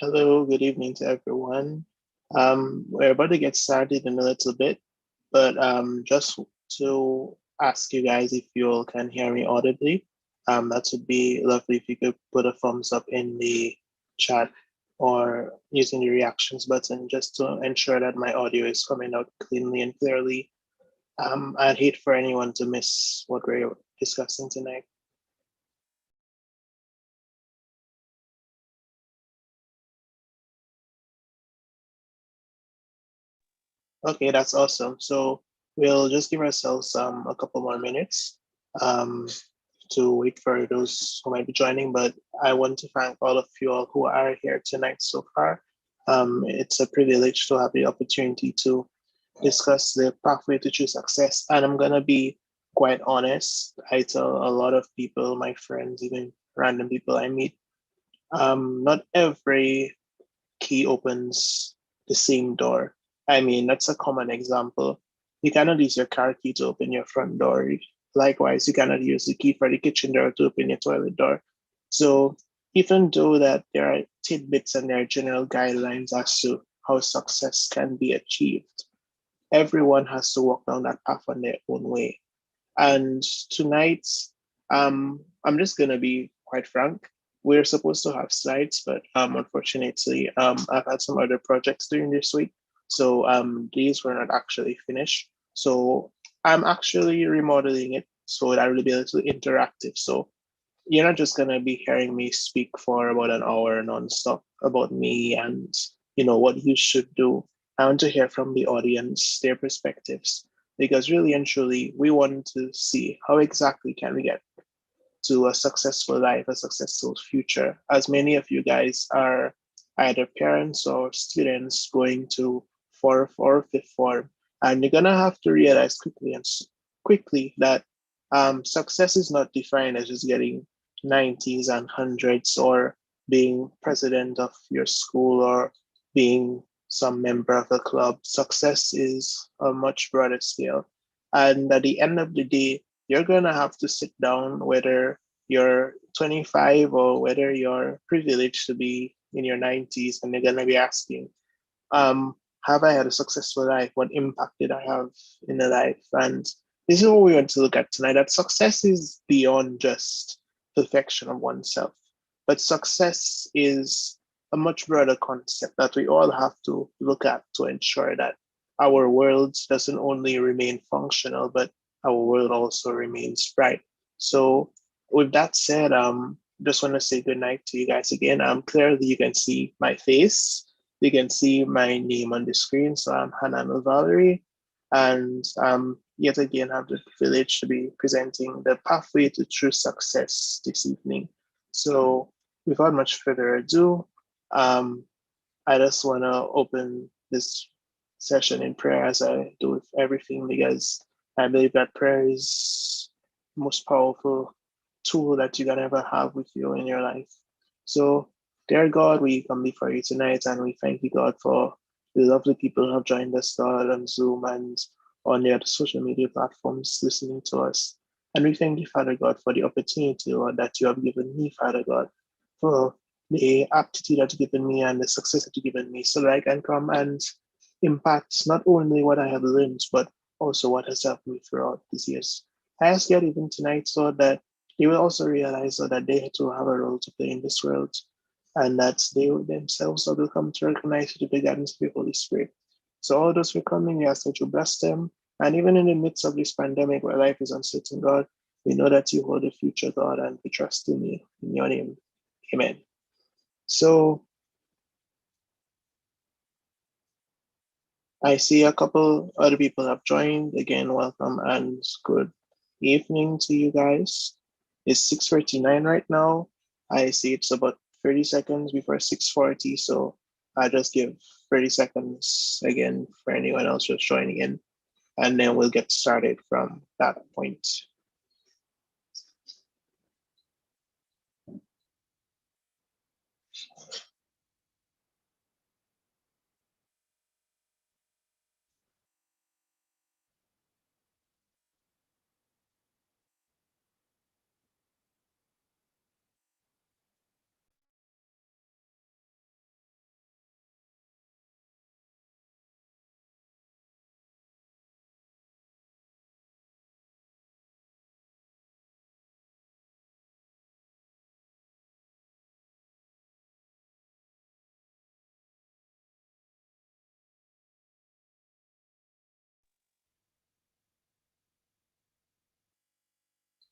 Hello, good evening to everyone. We're about to get started in a little bit, but just to ask you guys if you all can hear me audibly, that would be lovely if you could put a thumbs up in the chat or using the reactions button just to ensure that my audio is coming out cleanly and clearly. I'd hate for anyone to miss what we're discussing tonight. Okay, that's awesome. So we'll just give ourselves a couple more minutes um, to wait for those who might be joining. But I want to thank all of you all who are here tonight so far. It's a privilege to have the opportunity to discuss the pathway to true success. And I'm going to be quite honest. I tell a lot of people, my friends, even random people I meet, not every key opens the same door. I mean, that's a common example. You cannot use your car key to open your front door. Likewise, you cannot use the key for the kitchen door to open your toilet door. So even though that there are tidbits and there are general guidelines as to how success can be achieved, everyone has to walk down that path on their own way. And tonight, I'm just gonna be quite frank. We're supposed to have slides, but unfortunately, I've had some other projects during this week, so these were not actually finished. So I'm actually remodeling it so that it will be a little interactive. So you're not just gonna be hearing me speak for about an hour nonstop about me and what you should do. I want to hear from the audience, their perspectives, because really and truly, we want to see how exactly can we get to a successful life, a successful future. As many of you guys are either parents or students going to fourth or fifth form, and you're gonna have to realize quickly that success is not defined as just getting 90s and hundreds or being president of your school or being some member of a club. Success is a much broader scale. And at the end of the day, you're going to have to sit down, whether you're 25 or whether you're privileged to be in your 90s, and you're going to be asking, have I had a successful life? What impact did I have in the life? And this is what we want to look at tonight, that success is beyond just perfection of oneself, but success is a much broader concept that we all have to look at to ensure that our world doesn't only remain functional, but our world also remains bright. So, with that said, just want to say good night to you guys again. Clearly you can see my face, you can see my name on the screen. So I'm Hanan Valerie, and yet again have the privilege to be presenting the pathway to true success this evening. So without much further ado, um, I just want to open this session in prayer as I do with everything, because I believe that prayer is the most powerful tool that you can ever have with you in your life. So, dear God, we come before you tonight and we thank you, God, for the lovely people who have joined us, God, on Zoom and on the other social media platforms listening to us. And we thank you, Father God, for the opportunity, Lord, that you have given me, Father God, for the aptitude that you've given me and the success that you've given me so that I can come and impact not only what I have learned, but also what has helped me throughout these years. I ask God even tonight so that they will also realize so that they too have a role to play in this world, and that they themselves will come to recognize the guidance of the Holy Spirit. So all those who are coming, we ask that you bless them. And even in the midst of this pandemic where life is uncertain, God, we know that you hold the future, God, and we trust in you. In your name, amen. So I see a couple other people have joined. Again, welcome and good evening to you guys. It's 6:39 right now. I see it's about 30 seconds before 6:40, so I just give 30 seconds again for anyone else just joining in, and then we'll get started from that point.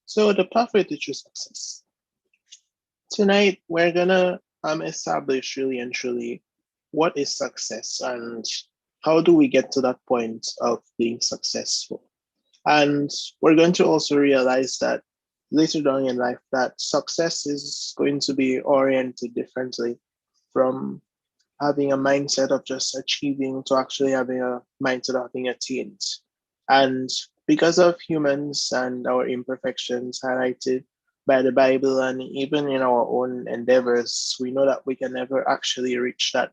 So the pathway to true success. Tonight we're gonna establish really and truly what is success and how do we get to that point of being successful. And we're going to also realize that later down in life that success is going to be oriented differently from having a mindset of just achieving to actually having a mindset of having attained. And because of humans and our imperfections highlighted by the Bible and even in our own endeavors, we know that we can never actually reach that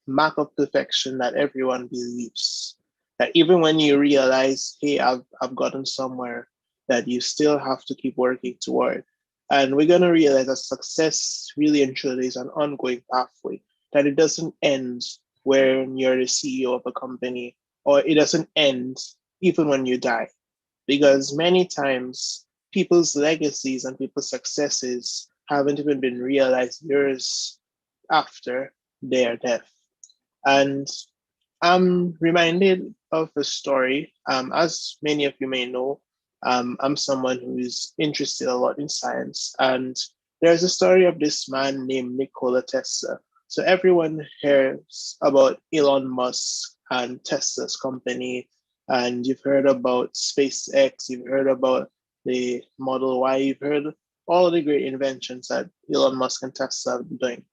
mark of perfection that everyone believes. That even when you realize, hey, I've gotten somewhere, that you still have to keep working toward. And we're going to realize that success really and truly is an ongoing pathway, that it doesn't end when you're the CEO of a company, or it doesn't end even when you die. Because many times people's legacies and people's successes haven't even been realized years after their death. And I'm reminded of a story. As many of you may know, I'm someone who is interested a lot in science, and there's a story of this man named Nikola Tesla. So everyone hears about Elon Musk and Tesla's company, and you've heard about SpaceX, you've heard about the Model Y, you've heard all the great inventions that Elon Musk and Tesla have been doing.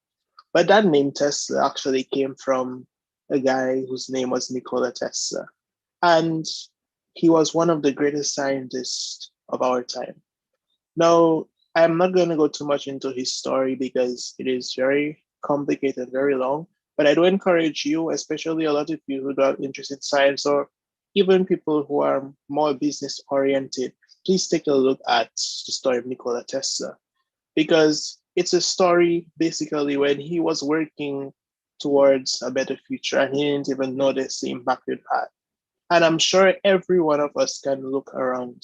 But that name Tesla actually came from a guy whose name was Nikola Tesla. And he was one of the greatest scientists of our time. Now, I'm not going to go too much into his story because it is very complicated, very long. But I do encourage you, especially a lot of you who are interested in science or even people who are more business oriented, please take a look at the story of Nikola Tesla, because it's a story basically when he was working towards a better future and he didn't even notice the impact it had. And I'm sure every one of us can look around.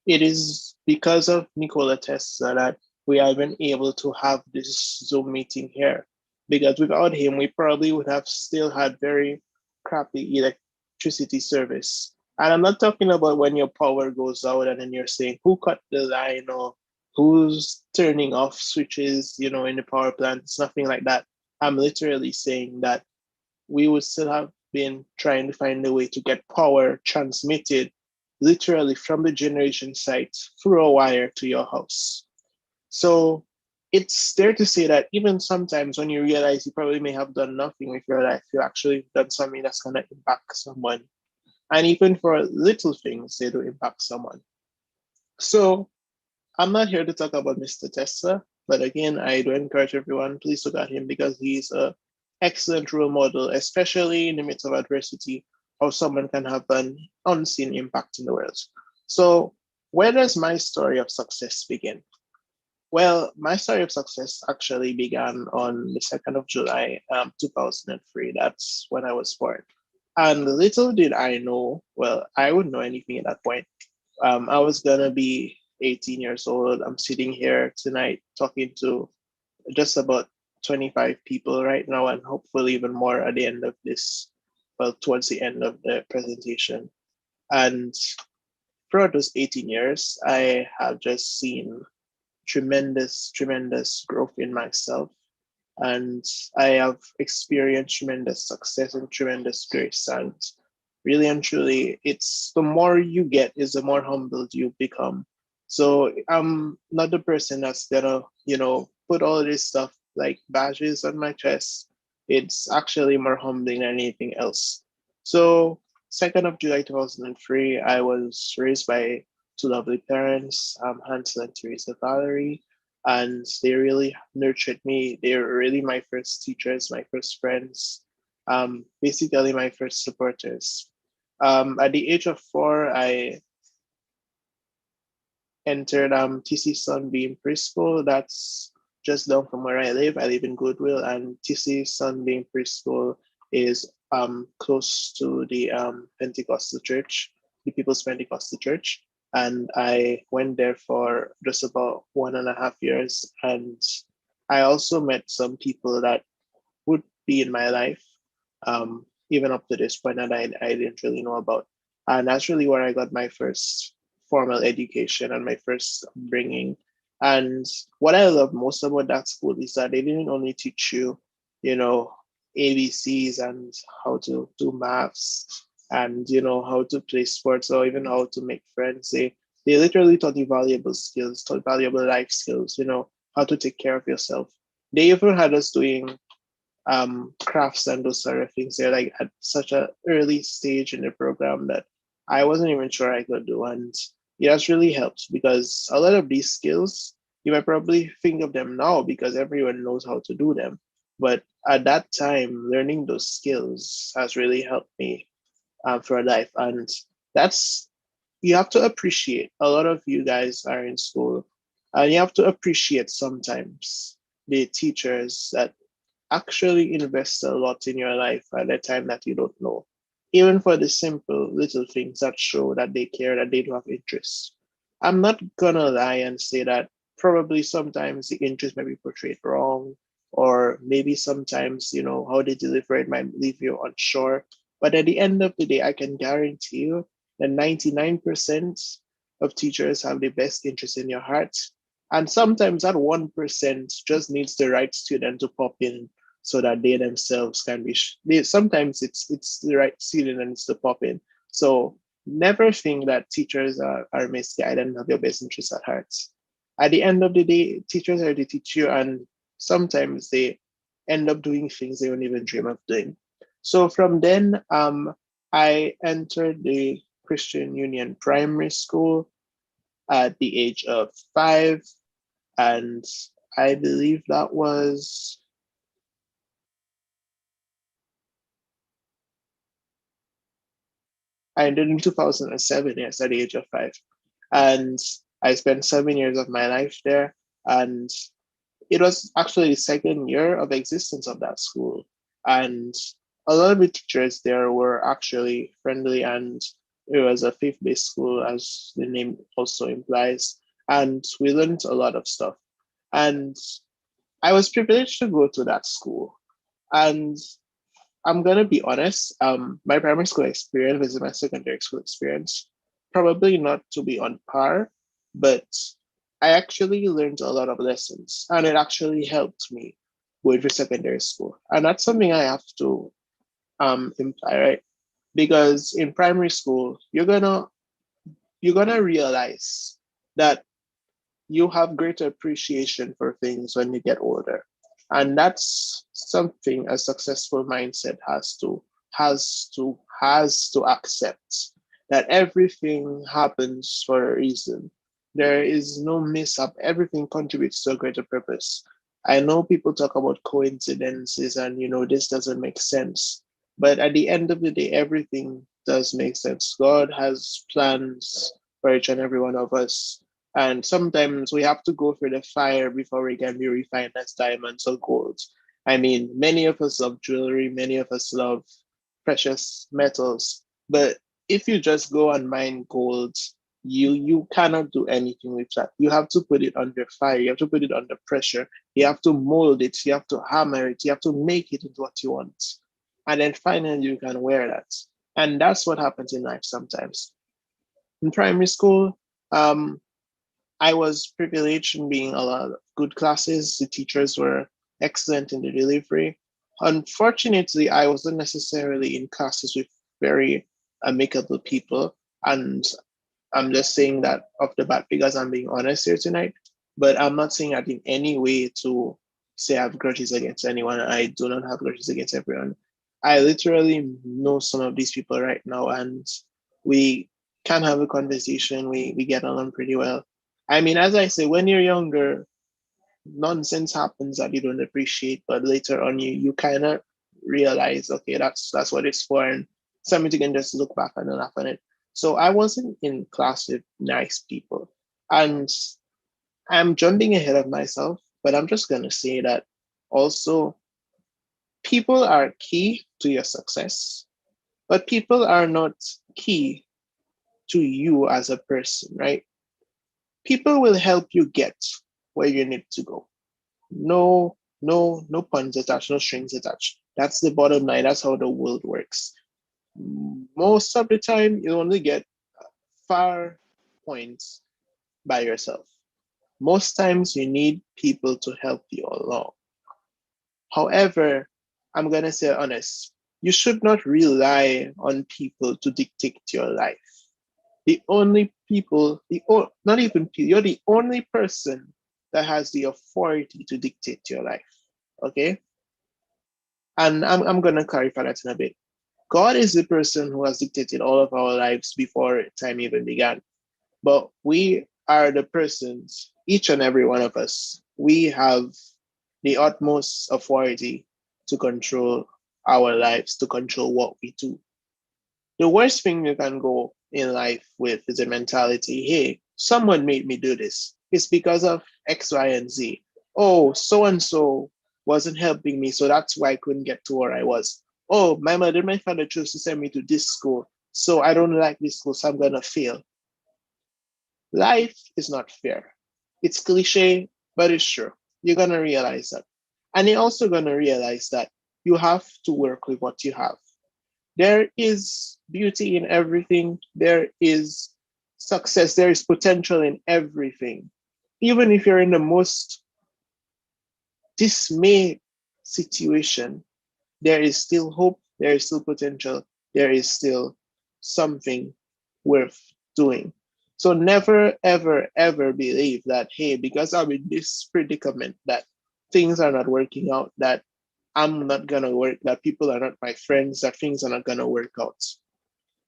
It is because of Nikola Tesla that we have been able to have this Zoom meeting here. Because without him, we probably would have still had very crappy electricity service. And I'm not talking about when your power goes out and then you're saying, who cut the line or who's turning off switches, in the power plant. It's nothing like that. I'm literally saying that we would still have been trying to find a way to get power transmitted literally from the generation site through a wire to your house. So it's there to say that even sometimes when you realize you probably may have done nothing with your life, you actually done something that's going to impact someone. And even for little things, they do impact someone. So I'm not here to talk about Mr. Tessa, but again, I do encourage everyone, please look at him because he's an excellent role model, especially in the midst of adversity, how someone can have an unseen impact in the world. So, where does my story of success begin? Well, my story of success actually began on the 2nd of July, 2003. That's when I was born. And little did I know, well, I wouldn't know anything at that point. I was gonna be 18 years old. I'm sitting here tonight talking to just about 25 people right now, and hopefully even more at the end of this, well, towards the end of the presentation. And throughout those 18 years, I have just seen tremendous, tremendous growth in myself. And I have experienced tremendous success and tremendous grace. And really and truly, it's the more you get is the more humbled you become. So I'm not the person that's gonna, put all this stuff like badges on my chest. It's actually more humbling than anything else. So 2nd of July 2003, I was raised by two lovely parents, Hansel and Teresa Valerie, and they really nurtured me. They were really my first teachers, my first friends, basically my first supporters. At the age of 4, I entered TC Sunbeam Preschool. That's just down from where I live. I live in Goodwill, and TC Sunbeam Preschool is close to the Pentecostal Church, the People's Pentecostal Church. And I went there for just about 1.5 years. And I also met some people that would be in my life, even up to this point that I didn't really know about. And that's really where I got my first formal education and my first upbringing. And what I love most about that school is that they didn't only teach you, you know, ABCs and how to do maths and how to play sports or even how to make friends. They literally taught you valuable skills, taught valuable life skills, how to take care of yourself. They even had us doing crafts and those sort of things. They're like at such an early stage in the program that I wasn't even sure I could do. And it has really helped because a lot of these skills, you might probably think of them now because everyone knows how to do them. But at that time, learning those skills has really helped me for life. And that's, you have to appreciate. A lot of you guys are in school, and you have to appreciate sometimes the teachers that actually invest a lot in your life at a time that you don't know. Even for the simple little things that show that they care, that they do have interest. I'm not gonna lie and say that probably sometimes the interest may be portrayed wrong, or maybe sometimes, how they deliver it might leave you unsure. But at the end of the day, I can guarantee you that 99% of teachers have the best interest in your heart. And sometimes that 1% just needs the right student to pop in so that they themselves can be. Sometimes it's the right student and it's the pop in. So never think that teachers are misguided and have your best interests at heart. At the end of the day, teachers are to teach you, and sometimes they end up doing things they don't even dream of doing. So from then, I entered the Christian Union Primary School at the age of 5, and I believe that was I ended in 2007, yes, at the age of 5. And I spent 7 years of my life there. And it was actually the second year of existence of that school. And a lot of the teachers there were actually friendly, and it was a faith-based school, as the name also implies. And we learned a lot of stuff. And I was privileged to go to that school. And I'm gonna be honest. My primary school experience versus my secondary school experience, probably not to be on par, but I actually learned a lot of lessons, and it actually helped me going to secondary school. And that's something I have to imply, right? Because in primary school, you're gonna realize that you have greater appreciation for things when you get older. And that's something a successful mindset has to accept, that everything happens for a reason. There is no mishap. Everything contributes to a greater purpose. I know people talk about coincidences and this doesn't make sense. But at the end of the day, everything does make sense. God has plans for each and every one of us, and sometimes we have to go through the fire before we can be refined as diamonds or gold. I mean, many of us love jewelry, many of us love precious metals. But if you just go and mine gold, you cannot do anything with that. You have to put it under fire, you have to put it under pressure, you have to mold it, you have to hammer it, you have to make it into what you want. And then finally you can wear that. And that's what happens in life sometimes. In primary school, um, I was privileged in being a lot of good classes. The teachers were excellent in the delivery. Unfortunately, I wasn't necessarily in classes with very amicable people. And I'm just saying that off the bat because I'm being honest here tonight. But I'm not saying that in any way to say I have grudges against anyone. I do not have grudges against everyone. I literally know some of these people right now, and we can have a conversation. We get along pretty well. I mean, as I say, when you're younger, nonsense happens that you don't appreciate, but later on you kind of realize, okay, that's what it's for, and something you can just look back and laugh on it. So I wasn't in class with nice people, and I'm jumping ahead of myself, but I'm just gonna say that also people are key to your success, but people are not key to you as a person, right? People will help you get where you need to go. No puns attached, no strings attached. That's the bottom line. That's how the world works. Most of the time, you only get far point by yourself. Most times you need people to help you along. However, I'm going to say honest, you should not rely on people to dictate your life. The only people, not even people, you're the only person that has the authority to dictate your life. Okay? And I'm going to clarify that in a bit. God is the person who has dictated all of our lives before time even began. But we are the persons, each and every one of us, we have the utmost authority to control our lives, to control what we do. The worst thing you can go in life with is a mentality, hey, someone made me do this. It's because of X, Y, and Z. Oh, so and so wasn't helping me, so that's why I couldn't get to where I was. Oh, my mother and my father chose to send me to this school, so I don't like this school, so I'm gonna fail. Life is not fair. It's cliche, but it's true. You're gonna realize that. And you're also gonna realize that you have to work with what you have. There is beauty in everything. There is success. There is potential in everything. Even if you're in the most dismayed situation, there is still hope. There is still potential. There is still something worth doing. So never, ever, ever believe that, hey, because I'm in this predicament, that things are not working out, that I'm not going to work, that people are not my friends, that things are not going to work out.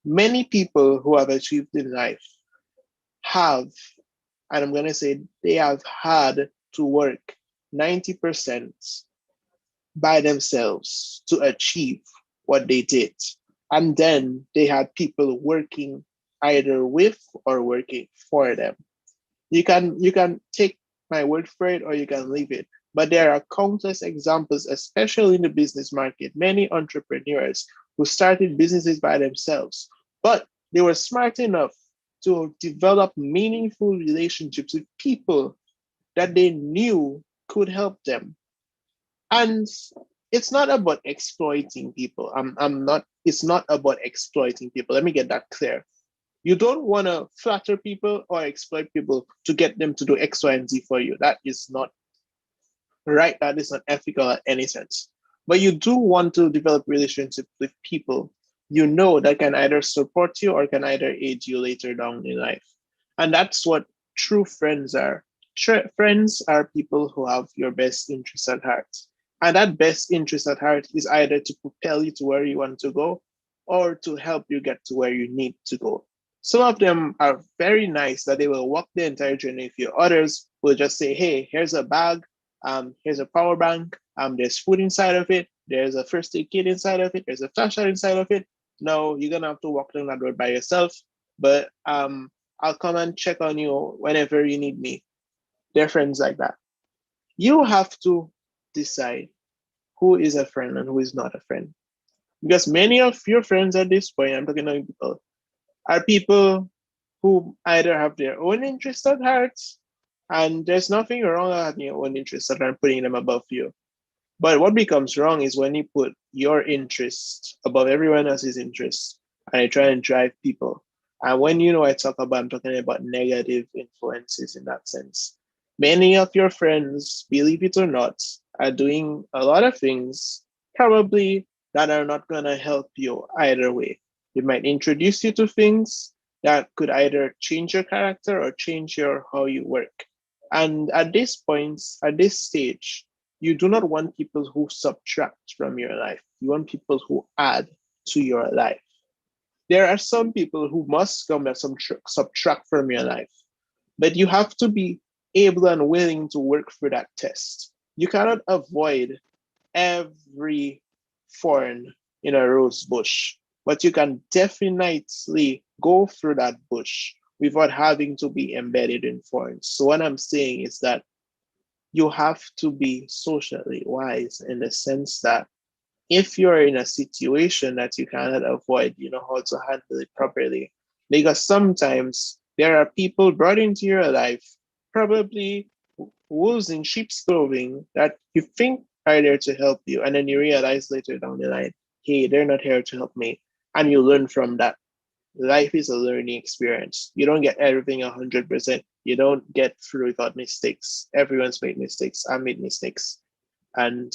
Many people who have achieved in life have, and I'm going to say they have had to work 90% by themselves to achieve what they did. And then they had people working either with or working for them. You can take my word for it or you can leave it. But there are countless examples, especially in the business market, many entrepreneurs who started businesses by themselves, but they were smart enough to develop meaningful relationships with people that they knew could help them. And it's not about exploiting people. I'm not, it's not about exploiting people. Let me get that clear. You don't want to flatter people or exploit people to get them to do X, Y, and Z for you. That is not right. That is not ethical in any sense. But you do want to develop relationships with people you know that can either support you or can either aid you later down in life. And that's what true friends are. Friends are people who have your best interest at heart. And that best interest at heart is either to propel you to where you want to go or to help you get to where you need to go. Some of them are very nice that they will walk the entire journey with you. Others will just say, hey, here's a bag, here's a power bank, there's food inside of it, there's a first aid kit inside of it, there's a flashlight inside of it. No, you're gonna have to walk down that road by yourself, but I'll come and check on you whenever you need me. They're friends like that. You have to decide who is a friend and who is not a friend. Because many of your friends at this point, I'm talking about people, are people who either have their own interests at heart, and there's nothing wrong with having your own interests at heart and putting them above you. But what becomes wrong is when you put your interests above everyone else's interests and you try and drive people. And when I talk about, I'm talking about negative influences in that sense. Many of your friends, believe it or not, are doing a lot of things probably that are not going to help you either way. They might introduce you to things that could either change your character or change your how you work. And at this point, at this stage, you do not want people who subtract from your life. You want people who add to your life. There are some people who must come and subtract from your life, but you have to be able and willing to work through that test. You cannot avoid every thorn in a rose bush, but you can definitely go through that bush without having to be embedded in thorns. So what I'm saying is that you have to be socially wise in the sense that if you're in a situation that you cannot avoid, you know how to handle it properly. Because sometimes there are people brought into your life, probably wolves in sheep's clothing, that you think are there to help you. And then you realize later down the line, hey, they're not here to help me. And you learn from that. life is a learning experience. You don't get everything 100%. You don't get through without mistakes. Everyone's made mistakes. I made mistakes. And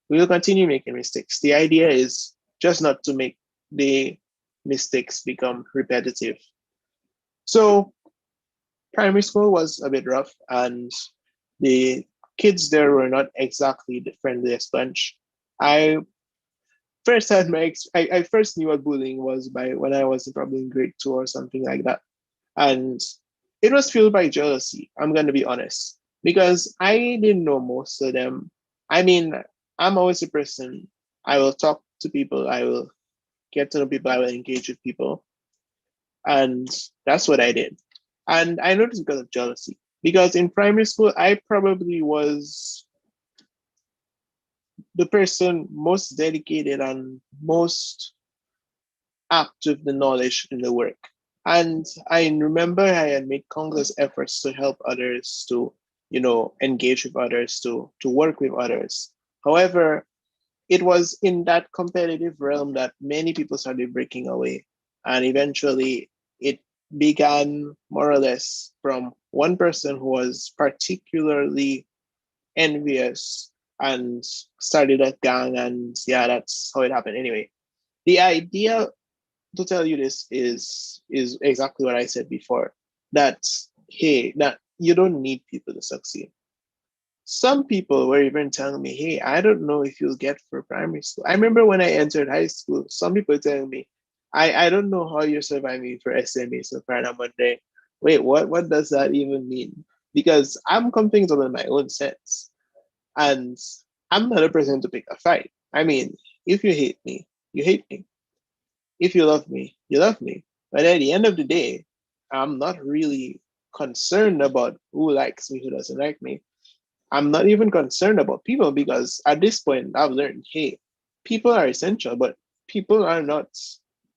we will continue making mistakes. The idea is just not to make the mistakes become repetitive. So primary school was a bit rough, and the kids there were not exactly the friendliest bunch. I first had I first knew what bullying was by when I was probably in grade 2 or something like that. And it was fueled by jealousy. I'm going to be honest, because I didn't know most of them. I mean, I'm always a person. I will talk to people. I will get to know people. I will engage with people. And that's what I did. And I noticed because of jealousy. Because in primary school, I probably was the person most dedicated and most apt with the knowledge in the work. And I remember I had made countless efforts to help others, to, engage with others, to work with others. However, it was in that competitive realm that many people started breaking away. And eventually it began more or less from one person who was particularly envious and started a gang. And yeah, that's how it happened. Anyway, the idea to tell you this is exactly what I said before. That hey, that you don't need people to succeed. Some people were even telling me, hey, I don't know if you'll get for primary school. I remember when I entered high school, some people telling me, I don't know how you're surviving for SMA so far. And I'm wondering, wait, what does that even mean? Because I'm comfortable in my own sense. And I'm not a person to pick a fight. I mean, if you hate me, you hate me. If you love me, you love me. But at the end of the day, I'm not really concerned about who likes me, who doesn't like me. I'm not even concerned about people because at this point I've learned, hey, people are essential, but people are not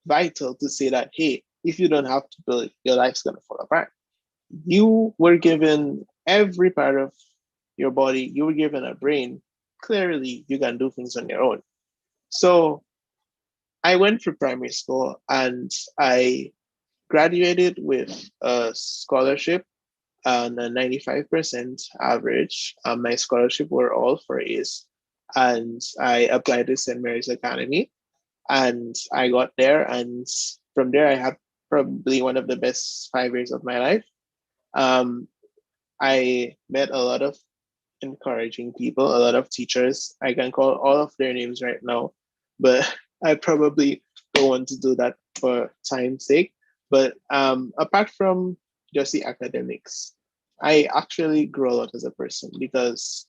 vital to say that, hey, if you don't have people, your life's gonna fall apart. You were given every part of your body, you were given a brain. Clearly, you can do things on your own. So I went through primary school and I graduated with a scholarship and a 95% average. My scholarship were all for A's. And I applied to St. Mary's Academy and I got there. And from there, I had probably one of the best 5 years of my life. Um, I met a lot of encouraging people, a lot of teachers. I can call all of their names right now, but I probably don't want to do that for time's sake. But apart from just the academics, I actually grew a lot as a person because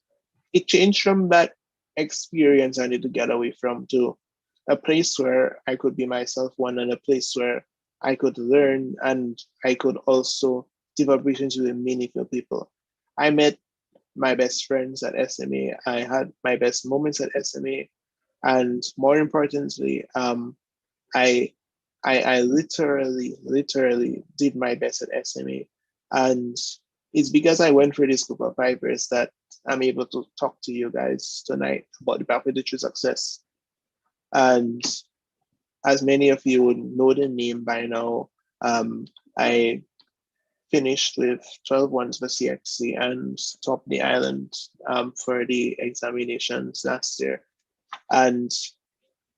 it changed from that experience I need to get away from to a place where I could be myself, one, and a place where I could learn and I could also develop relationships with meaningful people. I met my best friends at SMA. I had my best moments at SMA, and more importantly, I, I literally did my best at SMA, and it's because I went through this group of 5 years that I'm able to talk to you guys tonight about the pathway to true success. And as many of you would know the name by now, I finished with 12 ones for CXC and topped the island for the examinations last year. And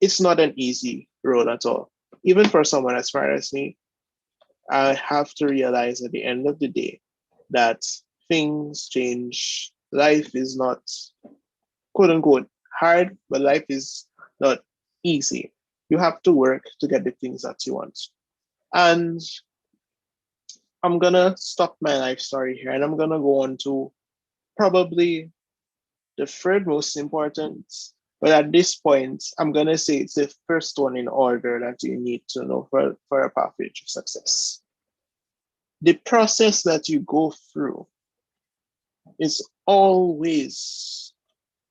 it's not an easy road at all. Even for someone as far as me, I have to realize at the end of the day that things change. Life is not quote unquote hard, but life is not easy. You have to work to get the things that you want. And I'm gonna stop my life story here and I'm gonna go on to probably the third most important, but at this point, I'm gonna say it's the first one in order that you need to know for a pathway to success. The process that you go through is always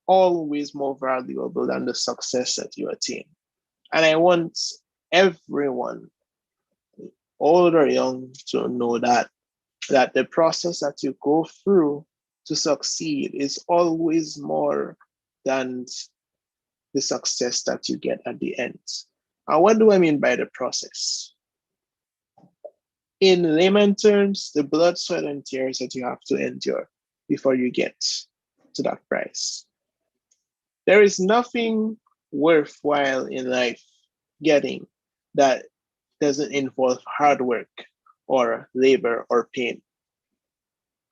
more valuable than the success that you attain. And I want everyone, old or young, to know that the process that you go through to succeed is always more than the success that you get at the end. And what do I mean by the process? In layman terms, the blood, sweat, and tears that you have to endure before you get to that prize. There is nothing worthwhile in life getting that doesn't involve hard work or labor or pain.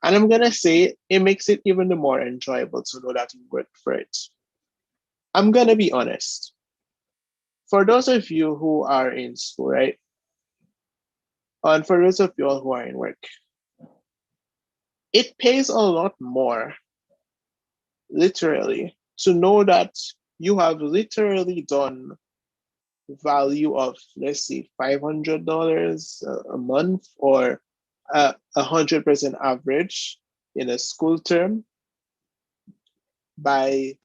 And I'm going to say it makes it even more enjoyable to know that you worked for it. I'm going to be honest. For those of you who are in school, right? And for those of you all who are in work, it pays a lot more, literally, to know that you have literally done value of, let's say, $500 a month or 100% average in a school term by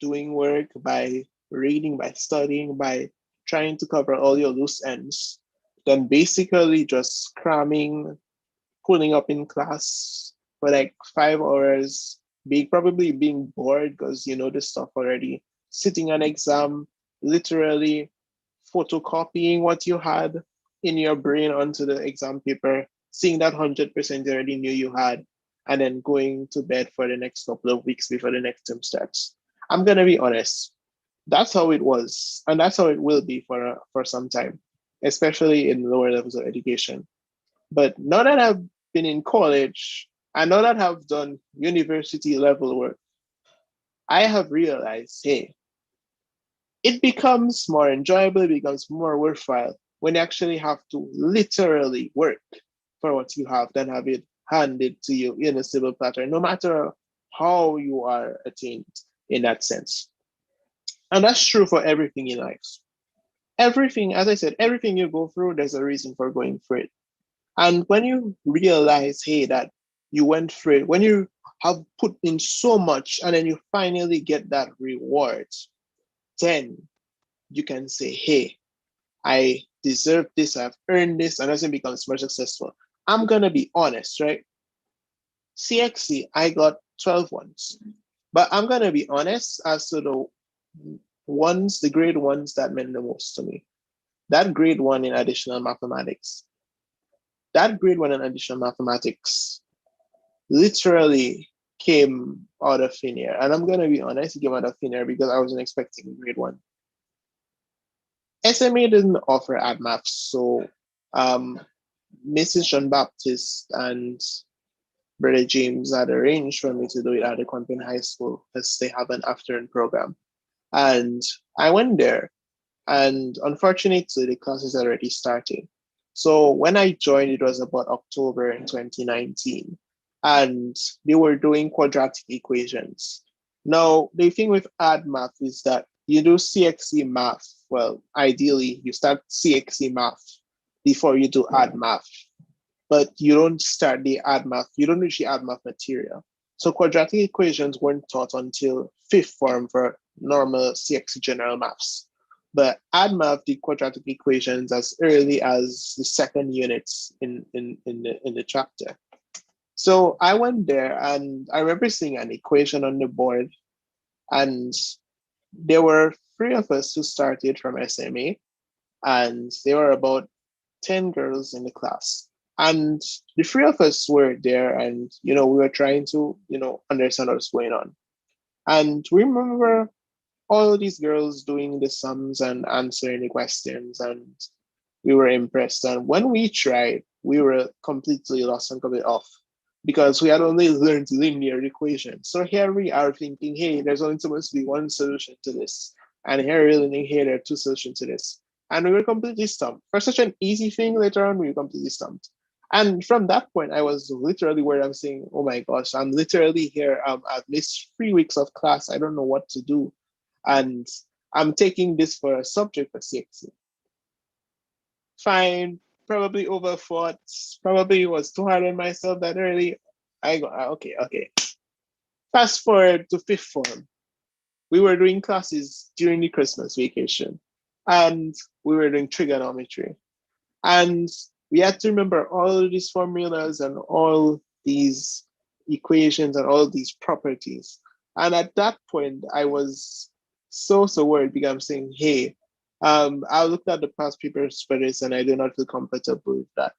doing work, by reading, by studying, by trying to cover all your loose ends, then basically just cramming, pulling up in class for like 5 hours, probably being bored because you know the stuff already, sitting an exam, literally photocopying what you had in your brain onto the exam paper, seeing that 100% you already knew you had, and then going to bed for the next couple of weeks before the next term starts. I'm gonna be honest. That's how it was, and that's how it will be for some time, especially in lower levels of education. But now that I've been in college, and now that I've done university level work, I have realized, hey, it becomes more enjoyable, it becomes more worthwhile when you actually have to literally work for what you have than have it handed to you in a civil platter, no matter how you are attained in that sense. And that's true for everything in life. Everything, as I said, everything you go through, there's a reason for going through it. And when you realize, hey, that you went through it, when you have put in so much and then you finally get that reward, then you can say, hey, I deserve this, I've earned this, and as it becomes more successful. I'm gonna be honest, right? CXC, I got 12 ones. But I'm gonna be honest as to the grade ones that meant the most to me. That grade one in additional mathematics. That grade one in additional mathematics literally came out of thin air. And I'm gonna be honest, it came out of thin air because I wasn't expecting grade one. SMA didn't offer ad maths, so Mrs. John Baptist and Brother James had arranged for me to do it at the Quantum High School because they have an afternoon program. And I went there, and unfortunately, the classes already started. So when I joined, it was about October in 2019, and they were doing quadratic equations. Now, the thing with ad math is that you do CXC math. Well, ideally, you start CXC math before you do ad math, but you don't start the ad math. You don't usually add math material. So quadratic equations weren't taught until fifth form for normal CXC general maths. But add math did quadratic equations as early as the second units in the chapter. So I went there and I remember seeing an equation on the board, and there were three of us who started from SMA, and there were about 10 girls in the class. And the three of us were there, and we were trying to understand what's going on. And we remember all of these girls doing the sums and answering the questions, and we were impressed. And when we tried, we were completely lost and completely off because we had only learned linear equations. So here we are thinking, hey, there's only supposed to be one solution to this. And here we're learning, hey, there are two solutions to this. And we were completely stumped. For such an easy thing later on, we were completely stumped. And from that point, I was literally where I'm saying, oh my gosh, I'm literally here. I've missed 3 weeks of class. I don't know what to do. And I'm taking this for a subject for CXC. Fine, probably overthought, probably was too hard on myself that early. I go, okay. Fast forward to fifth form. We were doing classes during the Christmas vacation, and we were doing trigonometry. And we had to remember all of these formulas and all these equations and all these properties. And at that point, I was so worried because I'm saying, hey, I looked at the past papers for this and I do not feel comfortable with that.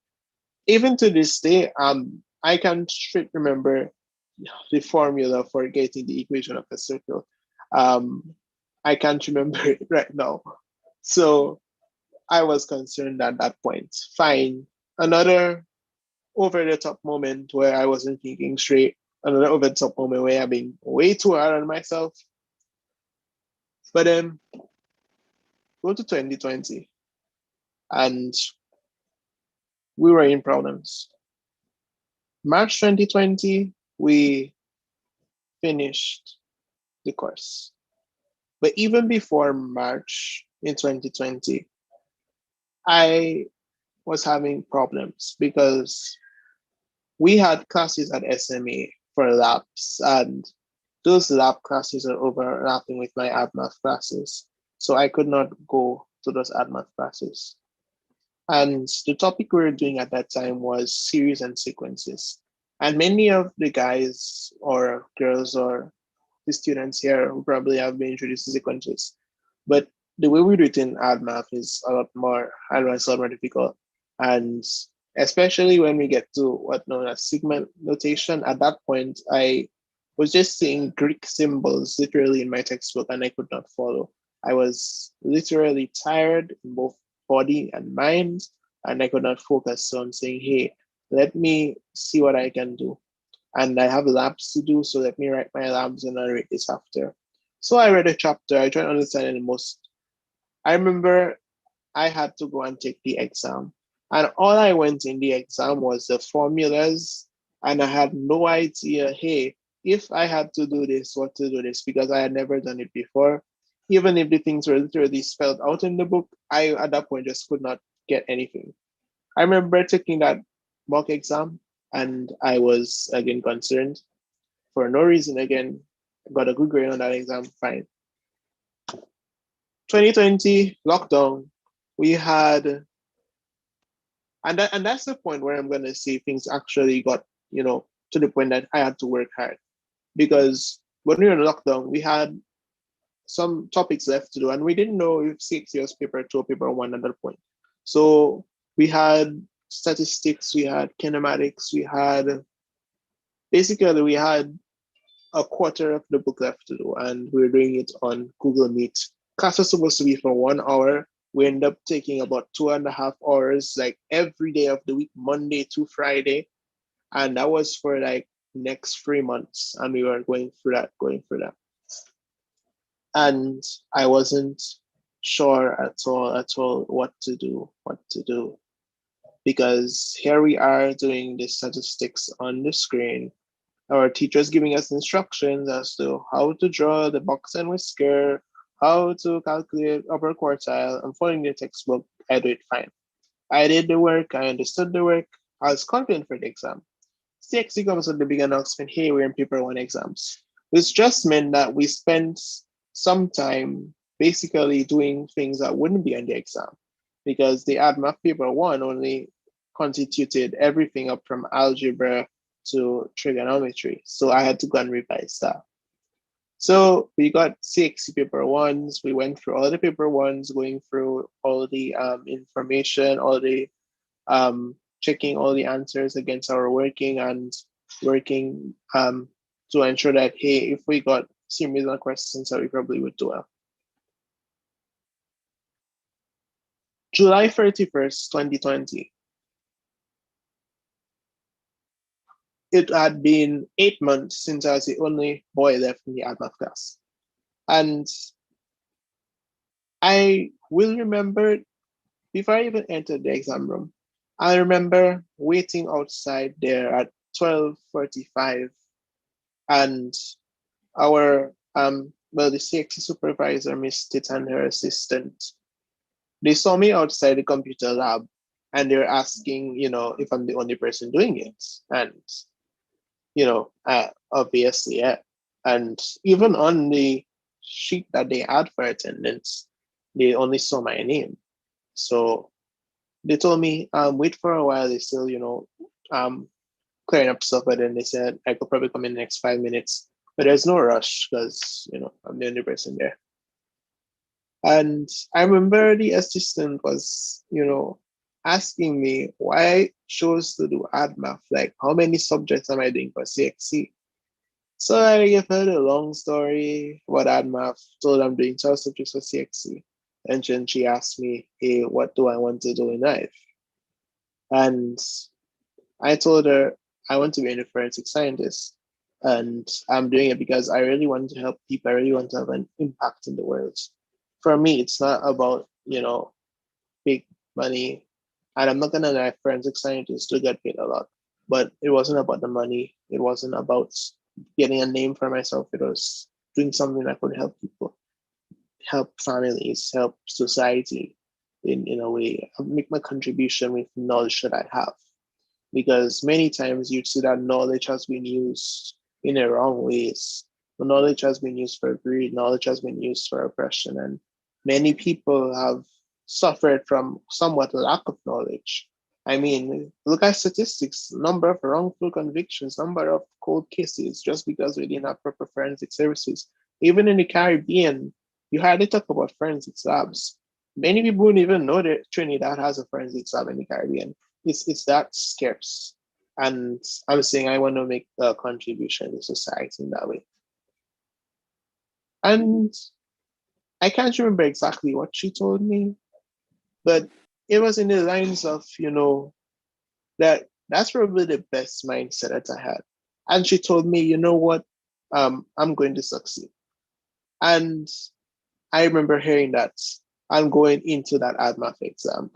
Even to this day, I can straight remember the formula for getting the equation of a circle. Um, I can't remember it right now. So I was concerned at that point. Fine. Another over the top moment where I wasn't thinking straight. Another over the top moment where I've been way too hard on myself. But then go to 2020 and we were in problems. March 2020, we finished the course. But even before March in 2020, I was having problems because we had classes at SMA for labs, and those lab classes are overlapping with my ad math classes. So I could not go to those ad math classes. And the topic we were doing at that time was series and sequences. And many of the guys or girls or the students here who probably have been introduced to sequences. But the way we do it in ad math is a lot more advanced, a lot more difficult. And especially when we get to what known as segment notation, at that point, I was just seeing Greek symbols literally in my textbook and I could not follow. I was literally tired in both body and mind, and I could not focus. So I'm saying, hey, let me see what I can do. And I have labs to do, so let me write my labs and I'll read this after. So I read a chapter, I tried to understand it most. I remember I had to go and take the exam. And all I went in the exam was the formulas, and I had no idea, hey, if I had to do this, what to do this, because I had never done it before. Even if the things were literally spelled out in the book, I at that point just could not get anything. I remember taking that mock exam and I was again concerned for no reason again. Got a good grade on that exam, fine. 2020 lockdown, we had, and that's the point where I'm gonna say things actually got, to the point that I had to work hard because when we were in lockdown, we had some topics left to do, and we didn't know if 6 years paper two or paper one at that point. So we had statistics, we had kinematics, we had a quarter of the book left to do, and we were doing it on Google Meet. Class was supposed to be for 1 hour. We ended up taking about 2.5 hours, like every day of the week, Monday to Friday. And that was for like next 3 months. And we were going through that. And I wasn't sure at all what to do. Because here we are doing the statistics on the screen. Our teachers giving us instructions as to how to draw the box and whisker, how to calculate upper quartile. I'm following the textbook. I do it fine. I did the work. I understood the work. I was confident for the exam. CXC comes with the big announcement, hey, we're in paper one exams. This just meant that we spent some time basically doing things that wouldn't be on the exam because the ad math paper one only constituted everything up from algebra to trigonometry. So I had to go and revise that. So we got 6 paper ones. We went through all the paper ones, going through all the information, all the checking all the answers against our working to ensure that, hey, if we got similar questions, that we probably would do well. July 31st, 2020. It had been 8 months since I was the only boy left in the art math class. And I will remember, before I even entered the exam room, I remember waiting outside there at 12:45, and our the CXC supervisor, Miss Tit, and her assistant, they saw me outside the computer lab, and they were asking, if I'm the only person doing it, and obviously, yeah. And even on the sheet that they had for attendance, they only saw my name. So they told me, wait for a while. They still, clearing up stuff. But then they said I could probably come in the next 5 minutes. But there's no rush because, I'm the only person there. And I remember the assistant was, asking me why I chose to do ad math. Like, how many subjects am I doing for CXC? So I gave her the long story about ad math, told her I'm doing 12 subjects for CXC. And then she asked me, hey, what do I want to do in life? And I told her I want to be a forensic scientist. And I'm doing it because I really want to help people. I really want to have an impact in the world. For me, it's not about, big money. And I'm not gonna lie, forensic scientists do get paid a lot. But it wasn't about the money. It wasn't about getting a name for myself. It was doing something that could help people, help families, help society in a way, make my contribution with knowledge that I have. Because many times you see that knowledge has been used in the wrong ways. The knowledge has been used for greed, knowledge has been used for oppression, and many people have suffered from somewhat lack of knowledge. I mean, look at statistics, number of wrongful convictions, number of cold cases, just because we didn't have proper forensic services. Even in the Caribbean, you hardly talk about forensic labs. Many people don't even know that Trinidad has a forensic lab in the Caribbean. It's that scarce. And I'm saying I want to make a contribution to society in that way. And I can't remember exactly what she told me, but it was in the lines of, that's probably the best mindset that I had. And she told me, you know what, I'm going to succeed. And I remember hearing that I'm going into that ADMAF exam.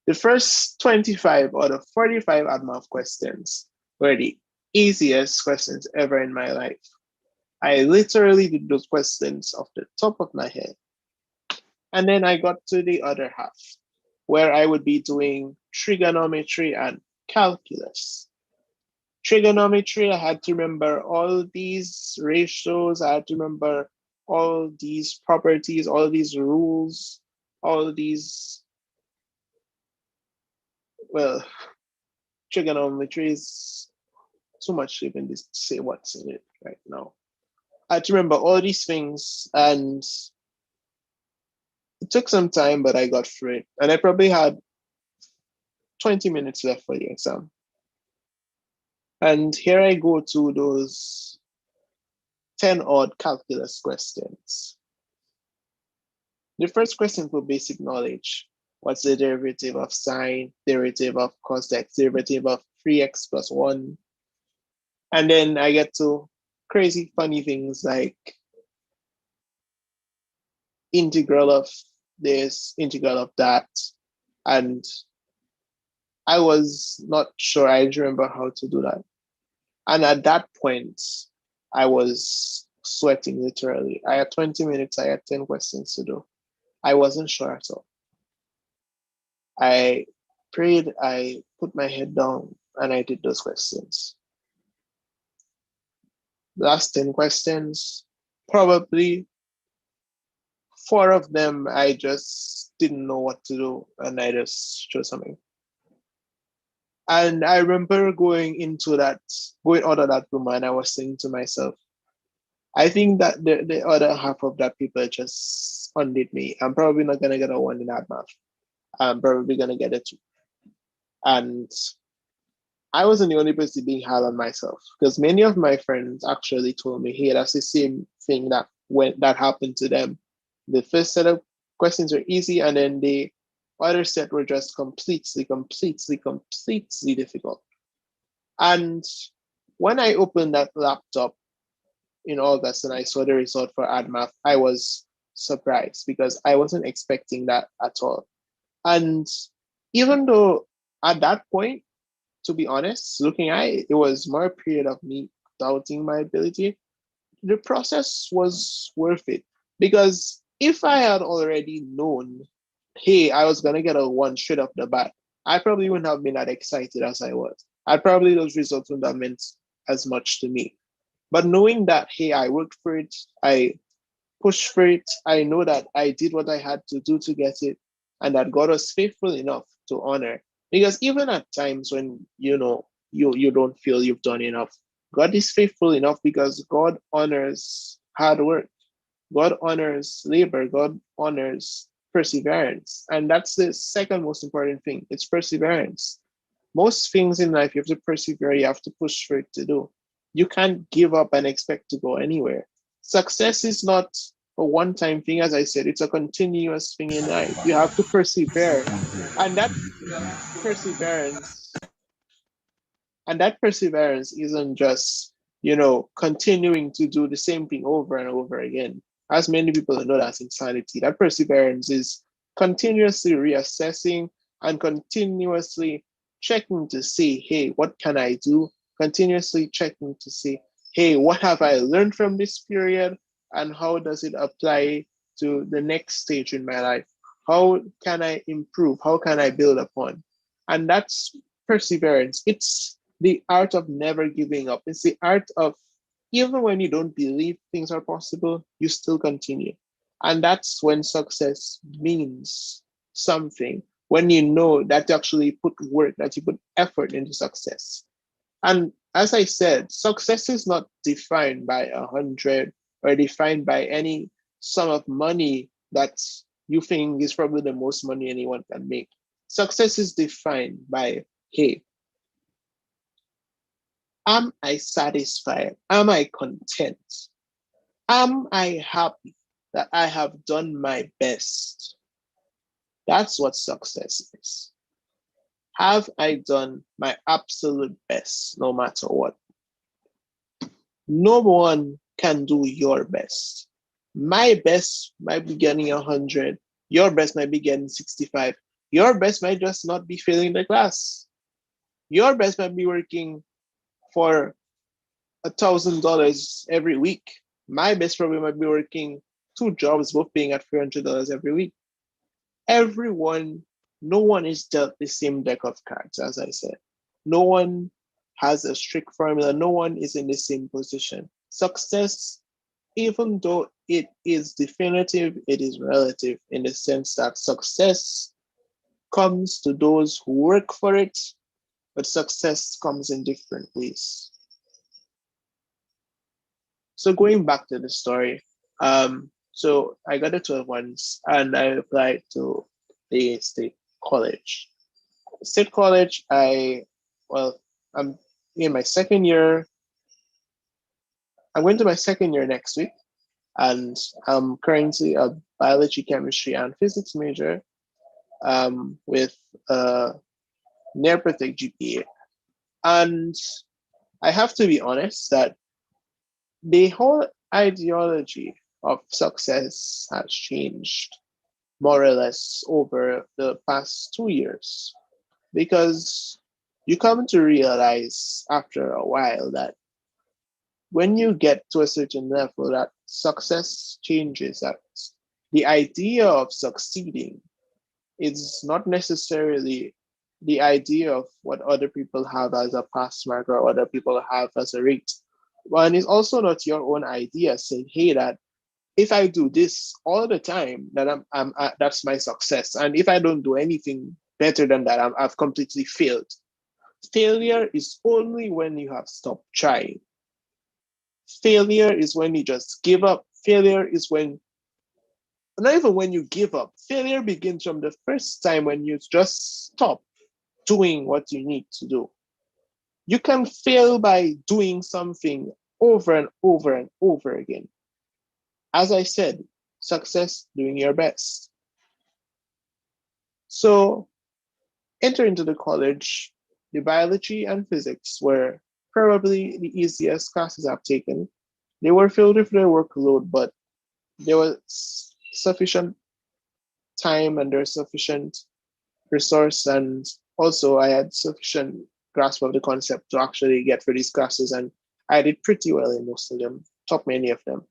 The first 25 out of 45 ADMAF questions were the easiest questions ever in my life. I literally did those questions off the top of my head. And then I got to the other half, where I would be doing trigonometry and calculus. Trigonometry, I had to remember all these ratios, I had to remember all these properties, all these rules, all these, well, trigonometry is too much to even say what's in it right now. I had to remember all these things, and it took some time, but I got through it. And I probably had 20 minutes left for the exam. And here I go to those 10 odd calculus questions. The first question for basic knowledge. What's the derivative of sine, derivative of cos x, derivative of 3x plus 1? And then I get to crazy funny things like integral of this, integral of that. And I was not sure I remember how to do that. And at that point, I was sweating literally. I had 20 minutes, I had 10 questions to do. I wasn't sure at all. I prayed, I put my head down, and I did those questions. Last 10 questions, probably 4 of them, I just didn't know what to do, and I just chose something. And I remember going out of that room, and I was saying to myself, I think that the other half of that paper just undid me. I'm probably not going to get a 1 in that math. I'm probably going to get a 2. And I wasn't the only person being hard on myself, because many of my friends actually told me, hey, that's the same thing that happened to them. The first set of questions were easy, and then the other set were just completely difficult. And when I opened that laptop in August and I saw the result for AdMath, I was surprised because I wasn't expecting that at all. And even though at that point, to be honest, looking at it, it was more a period of me doubting my ability, the process was worth it. Because if I had already known, hey, I was going to get a 1 straight off the bat, I probably wouldn't have been that excited as I was. Those results wouldn't have meant as much to me. But knowing that, hey, I worked for it, I pushed for it, I know that I did what I had to do to get it, and that God was faithful enough to honor. Because even at times when you don't feel you've done enough, God is faithful enough because God honors hard work. God honors labor. God honors perseverance. And that's the second most important thing. It's perseverance. Most things in life, you have to persevere, you have to push for it to do. You can't give up and expect to go anywhere. Success is not a one-time thing, as I said, it's a continuous thing in life. You have to persevere. And that perseverance, and that perseverance isn't just, continuing to do the same thing over and over again. As many people know, that's insanity. That perseverance is continuously reassessing and continuously checking to see, hey, what can I do? Continuously checking to see, hey, what have I learned from this period? And how does it apply to the next stage in my life? How can I improve? How can I build upon? And that's perseverance. It's the art of never giving up. It's the art of, even when you don't believe things are possible, you still continue. And that's when success means something, when you know that you actually put work, that you put effort into success. And as I said, success is not defined by 100 or defined by any sum of money that you think is probably the most money anyone can make. Success is defined by, hey, am I satisfied? Am I content? Am I happy that I have done my best? That's what success is. Have I done my absolute best no matter what? No one can do your best. My best might be getting 100. Your best might be getting 65. Your best might just not be failing the class. Your best might be working for $1,000 every week. My best probably might be working two jobs, both paying at $300 every week. Everyone, no one is dealt the same deck of cards, as I said. No one has a strict formula. No one is in the same position. Success, even though it is definitive, it is relative in the sense that success comes to those who work for it, but success comes in different ways. So going back to the story, so I got a 12 once and I applied to the state college. State college, I'm in my second year. I'm going to my second year next week, and I'm currently a biology, chemistry, and physics major with a near perfect GPA. And I have to be honest that the whole ideology of success has changed more or less over the past 2 years, because you come to realize after a while that when you get to a certain level, that success changes, that the idea of succeeding is not necessarily the idea of what other people have as a pass mark or other people have as a rate. And it's also not your own idea saying, hey, that if I do this all the time, that I'm that's my success. And if I don't do anything better than that, I've completely failed. Failure is only when you have stopped trying. Failure is when you just give up. Failure is when, not even when you give up, failure begins from the first time when you just stop doing what you need to do. You can fail by doing something over and over and over again. As I said, success, doing your best. So, enter into the college, the biology and physics were probably the easiest classes I've taken. They were filled with their workload, but there was sufficient time and there was sufficient resource, and also I had sufficient grasp of the concept to actually get through these classes, and I did pretty well in most of them, top many of them.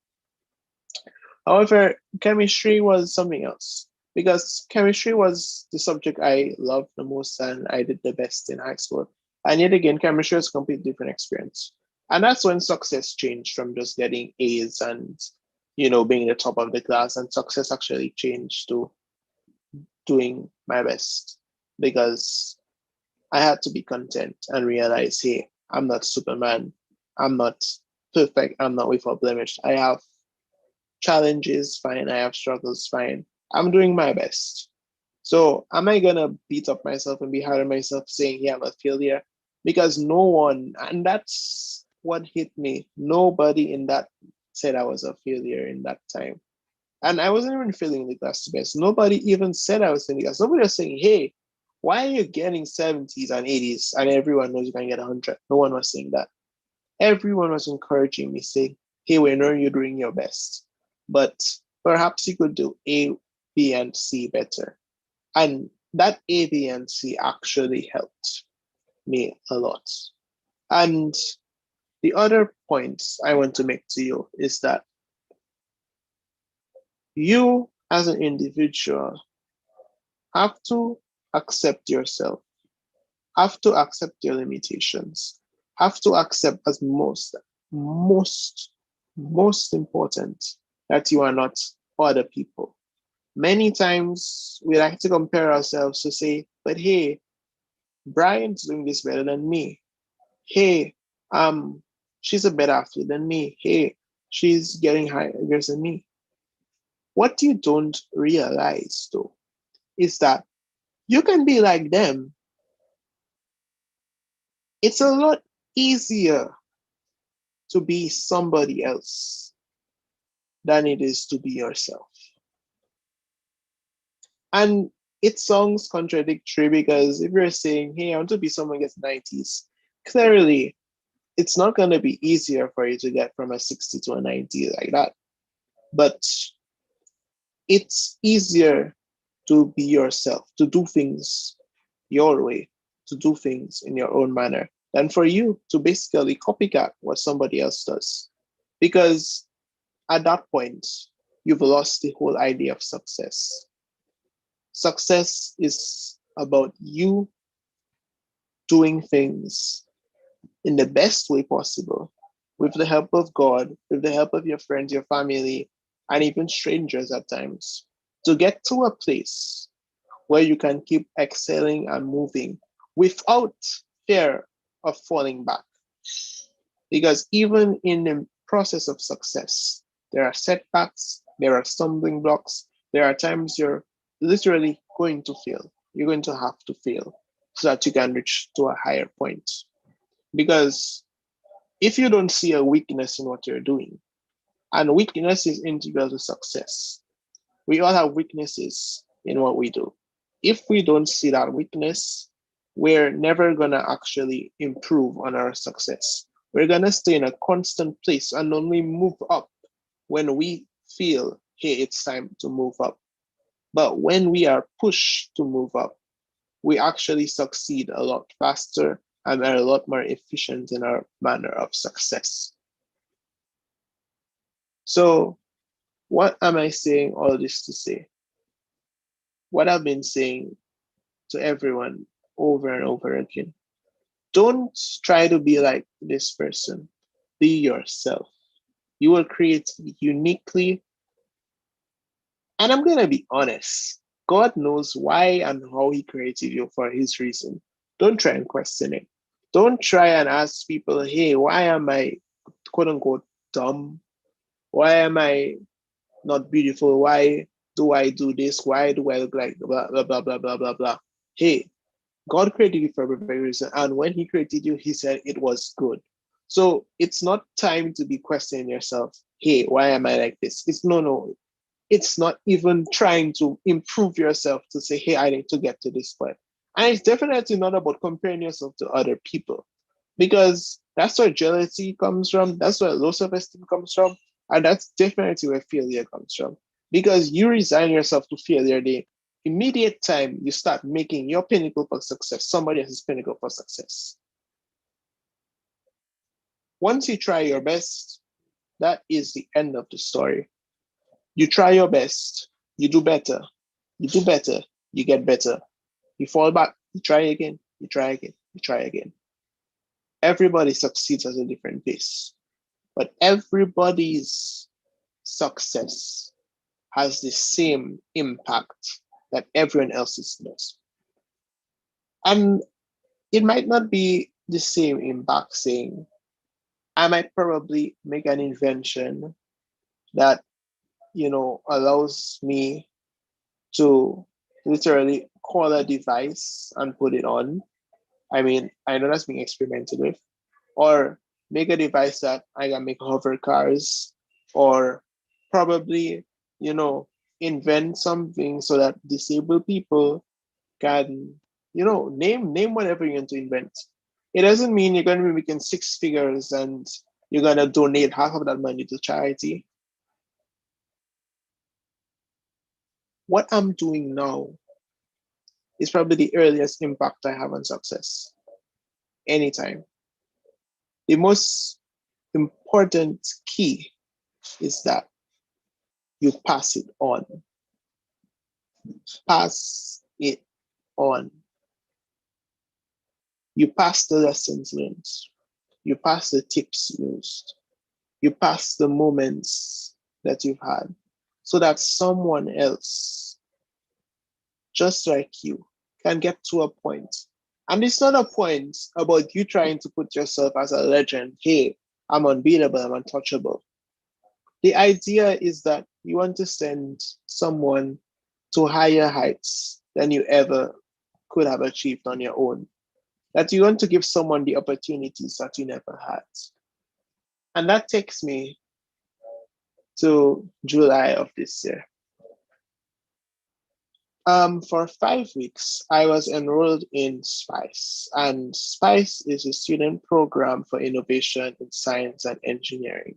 However, chemistry was something else, because chemistry was the subject I loved the most and I did the best in high school. And yet again, chemistry was a completely different experience. And that's when success changed from just getting A's and, being the top of the class, and success actually changed to doing my best, because I had to be content and realize, hey, I'm not Superman. I'm not perfect. I'm not without blemish. I have challenges, fine. I have struggles, fine. I'm doing my best. So am I gonna beat up myself and be hard on myself saying, yeah, I'm a failure? Because no one, and that's what hit me. Nobody in that said I was a failure in that time. And I wasn't even feeling the class best. Nobody even said I was feeling the class. Nobody was saying, hey, why are you getting 70s and 80s and everyone knows you can get 100? No one was saying that. Everyone was encouraging me, saying, hey, we know you're doing your best, but perhaps you could do A, B, and C better. And that A, B, and C actually helped me a lot. And the other points I want to make to you is that you as an individual have to accept yourself, have to accept your limitations, have to accept as most, most important that you are not other people. Many times we like to compare ourselves to say, but hey, Brian's doing this better than me. Hey, she's a better athlete than me. Hey, she's getting higher grades than me. What you don't realize though is that you can be like them. It's a lot easier to be somebody else than it is to be yourself. And it sounds contradictory because if you're saying, hey, I want to be someone who gets 90s, clearly it's not going to be easier for you to get from a 60 to a 90 like that. But it's easier to be yourself, to do things your way, to do things in your own manner, than for you to basically copycat what somebody else does. Because at that point, you've lost the whole idea of success. Success is about you doing things in the best way possible, with the help of God, with the help of your friends, your family, and even strangers at times, to get to a place where you can keep excelling and moving without fear of falling back. Because even in the process of success, there are setbacks, there are stumbling blocks, there are times you're literally going to fail. You're going to have to fail so that you can reach to a higher point. Because if you don't see a weakness in what you're doing, and weakness is integral to success, we all have weaknesses in what we do. If we don't see that weakness, we're never going to actually improve on our success. We're going to stay in a constant place and only move up when we feel, hey, it's time to move up. But when we are pushed to move up, we actually succeed a lot faster and are a lot more efficient in our manner of success. So, what am I saying all this to say? What I've been saying to everyone over and over again. Don't try to be like this person. Be yourself. You will create uniquely. And I'm going to be honest. God knows why and how He created you for His reason. Don't try and question it. Don't try and ask people, hey, why am I quote unquote dumb? Why am I not beautiful? Why do I do this? Why do I look like blah, blah, blah, blah, blah, blah, blah? Hey, God created you for a very reason. And when He created you, He said it was good. So it's not time to be questioning yourself. Hey, why am I like this? It's no. It's not even trying to improve yourself to say, hey, I need to get to this point. And it's definitely not about comparing yourself to other people because that's where jealousy comes from. That's where low self-esteem comes from. And that's definitely where failure comes from. Because you resign yourself to failure the immediate time you start making your pinnacle for success, somebody else's pinnacle for success. Once you try your best, that is the end of the story. You try your best, you do better, you do better, you get better. You fall back, you try again, you try again, you try again. Everybody succeeds at a different pace, but everybody's success has the same impact that everyone else's does. And it might not be the same impact saying, I might probably make an invention that, allows me to literally call a device and put it on. I mean, I know that's being experimented with. Or make a device that I can make hover cars, or probably, you know, invent something so that disabled people can, name whatever you're going to invent. It doesn't mean you're going to be making six figures and you're going to donate half of that money to charity. What I'm doing now is probably the earliest impact I have on success anytime. The most important key is that you pass it on. Pass it on. You pass the lessons learned. You pass the tips used. You pass the moments that you've had so that someone else, just like you, can get to a point. And it's not a point about you trying to put yourself as a legend. Hey, I'm unbeatable, I'm untouchable. The idea is that you want to send someone to higher heights than you ever could have achieved on your own. That you want to give someone the opportunities that you never had. And that takes me to July of this year. For 5 weeks, I was enrolled in SPICE, and SPICE is a student program for innovation in science and engineering.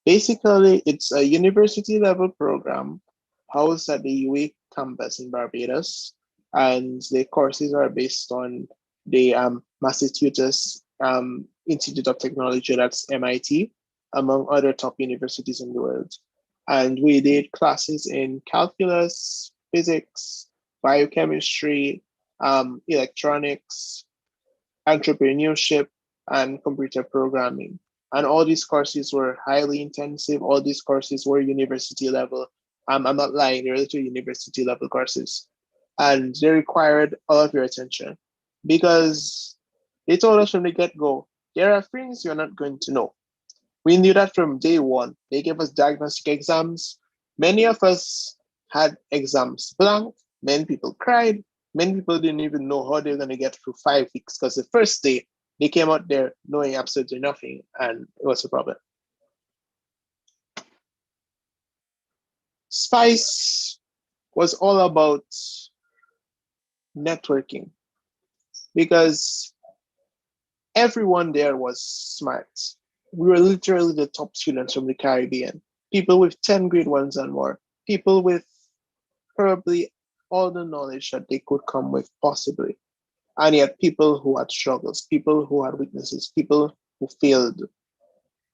Basically, it's a university level program housed at the UA campus in Barbados, and the courses are based on the Massachusetts Institute of Technology, that's MIT, among other top universities in the world. And we did classes in calculus, physics, biochemistry, electronics, entrepreneurship, and computer programming. And all these courses were highly intensive. All these courses were university level. I'm not lying, they're literally university level courses. And they required all of your attention because they told us from the get go, there are things you're not going to know. We knew that from day one. They gave us diagnostic exams. Many of us had exams blank. Many people cried. Many people didn't even know how they were going to get through 5 weeks because the first day they came out there knowing absolutely nothing, and it was a problem. Spice was all about networking because everyone there was smart. We were literally the top students from the Caribbean, people with 10 grade ones and more, people with probably all the knowledge that they could come with, possibly. And yet, people who had struggles, people who had weaknesses, people who failed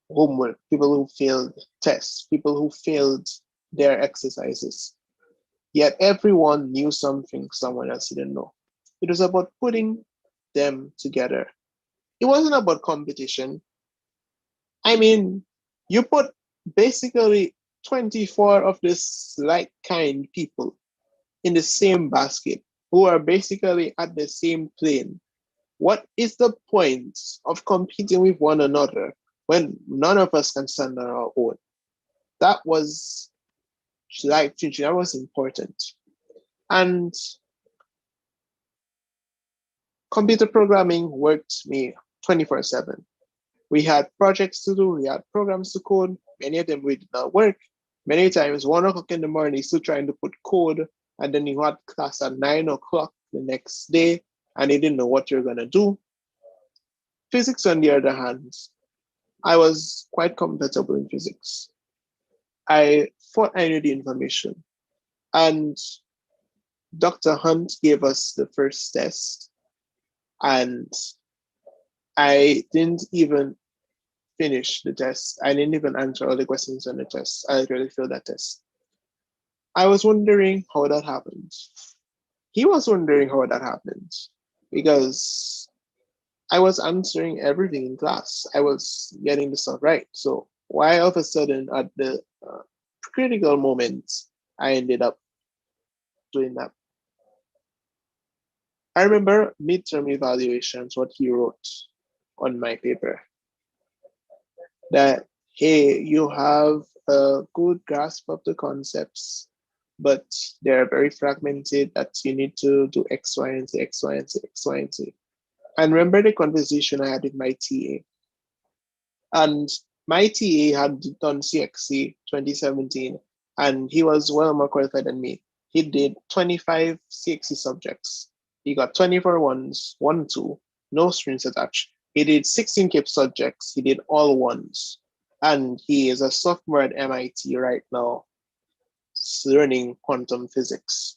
homework, people who failed tests, people who failed their exercises. Yet, everyone knew something someone else didn't know. It was about putting them together. It wasn't about competition. I mean, you put basically 24 of this like kind people in the same basket who are basically at the same plane. What is the point of competing with one another when none of us can stand on our own? That was life changing. That was important. And computer programming worked me 24/7. We had projects to do, we had programs to code. Many of them we did not work. Many times, 1 o'clock in the morning, still trying to put code, and then you had class at 9 o'clock the next day, and you didn't know what you're gonna do. Physics, on the other hand, I was quite comfortable in physics. I thought I knew the information, and Dr. Hunt gave us the first test, and I didn't even finish the test. I didn't even answer all the questions on the test. I literally failed that test. I was wondering how that happened. He was wondering how that happened because I was answering everything in class. I was getting the stuff right. So why all of a sudden at the critical moment I ended up doing that? I remember midterm evaluations, what he wrote on my paper, that hey, you have a good grasp of the concepts, but they're very fragmented that you need to do X, Y, and Z, X, Y, and Z, X, Y, and Z. And remember the conversation I had with my TA. And my TA had done CXC 2017, and he was well more qualified than me. He did 25 CXC subjects. He got 24 ones, 1, 2, no strings attached. He did 16 CAPE subjects. He did all ones. And he is a sophomore at MIT right now, learning quantum physics.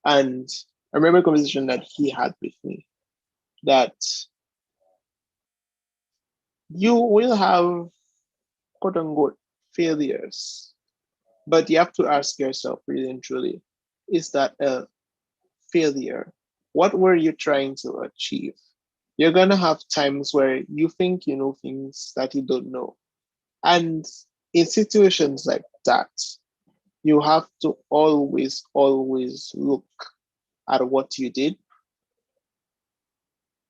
And I remember a conversation that he had with me that you will have quote unquote failures, but you have to ask yourself really and truly, is that a failure? What were you trying to achieve? You're going to have times where you think you know things that you don't know. And in situations like that, you have to always, always look at what you did.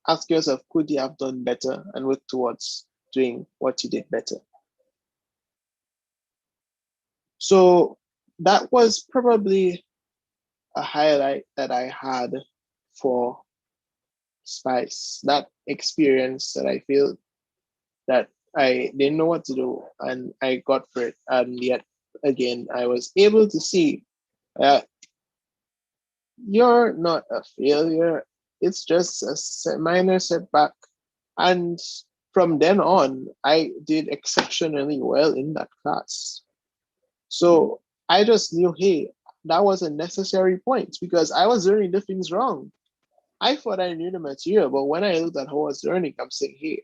Ask yourself, could you have done better, and work towards doing what you did better. So that was probably a highlight that I had for Spice. That experience that I feel that I didn't know what to do and I got for it. And yet again, I was able to see that you're not a failure. It's just a minor setback. And from then on, I did exceptionally well in that class. So I just knew, hey, that was a necessary point because I was learning the things wrong. I thought I knew the material, but when I looked at how I was learning, I'm saying, hey,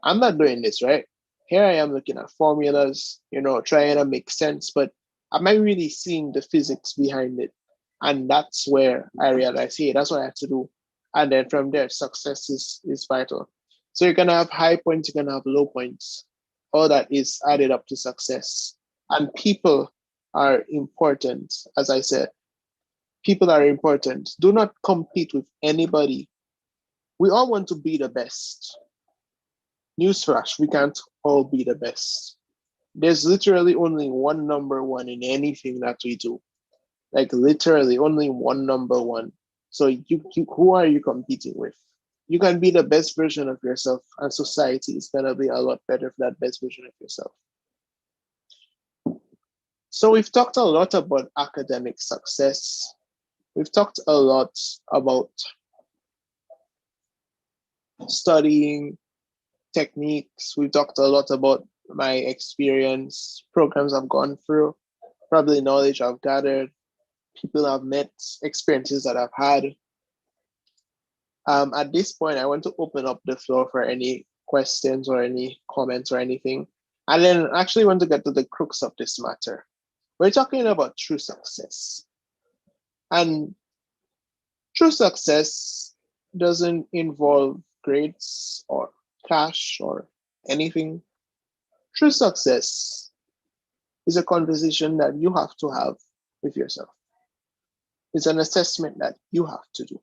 I'm not doing this right. Here I am looking at formulas, trying to make sense, but am I really seeing the physics behind it? And that's where I realized, hey, that's what I have to do. And then from there, success is vital. So you're gonna have high points, you're gonna have low points. All that is added up to success. And people are important, as I said. People are important. Do not compete with anybody. We all want to be the best. Newsflash, we can't all be the best. There's literally only one number one in anything that we do. Like literally only one number one. So who are you competing with? You can be the best version of yourself, and society is gonna be a lot better for that best version of yourself. So we've talked a lot about academic success. We've talked a lot about studying techniques. We've talked a lot about my experience, programs I've gone through, probably knowledge I've gathered, people I've met, experiences that I've had. At this point, I want to open up the floor for any questions or any comments or anything. And then actually want to get to the crux of this matter. We're talking about true success. And true success doesn't involve grades or cash or anything. True success is a conversation that you have to have with yourself. It's an assessment that you have to do.